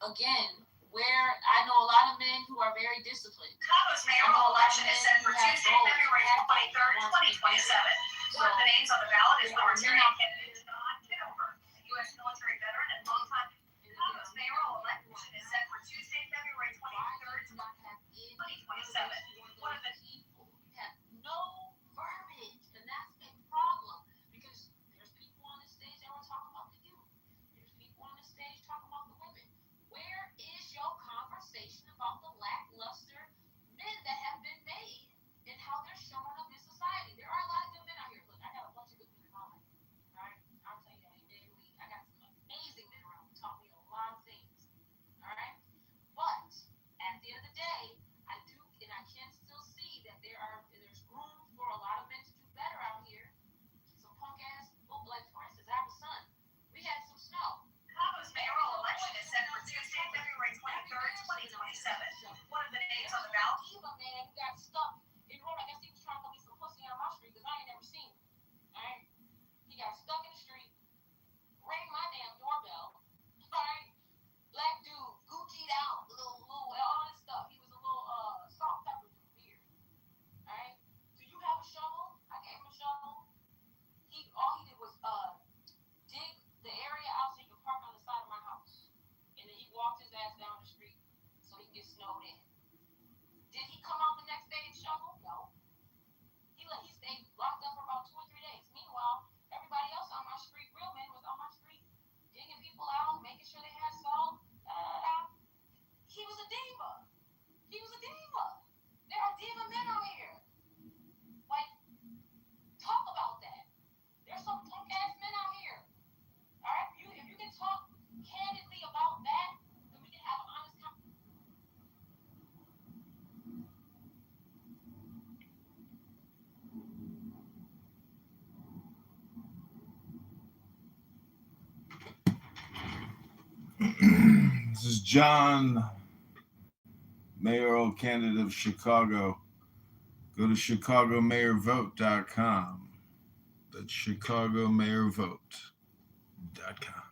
Speaker 14: Again, where I know a lot of men who are very disciplined.
Speaker 8: Chicago's mayoral election is set for Tuesday, February 23rd, 2027. One of the names on the ballot is Libertarian candidate John Kitover, a U.S. military veteran and longtime. Chicago's mayoral election is set for Tuesday, February 23rd, 2027. One of the
Speaker 14: people have no verbiage, and that's a problem because there's people on the stage that want to talk about the youth. There's people on the stage talking about the women. Where is your conversation about the lackluster men that have been made and how they're showing up in society? There are a lot of good men out here. Look, I got a bunch of good men in my life. Right?
Speaker 19: This is John, mayoral candidate of Chicago. Go to chicagomayorvote.com. That's chicagomayorvote.com.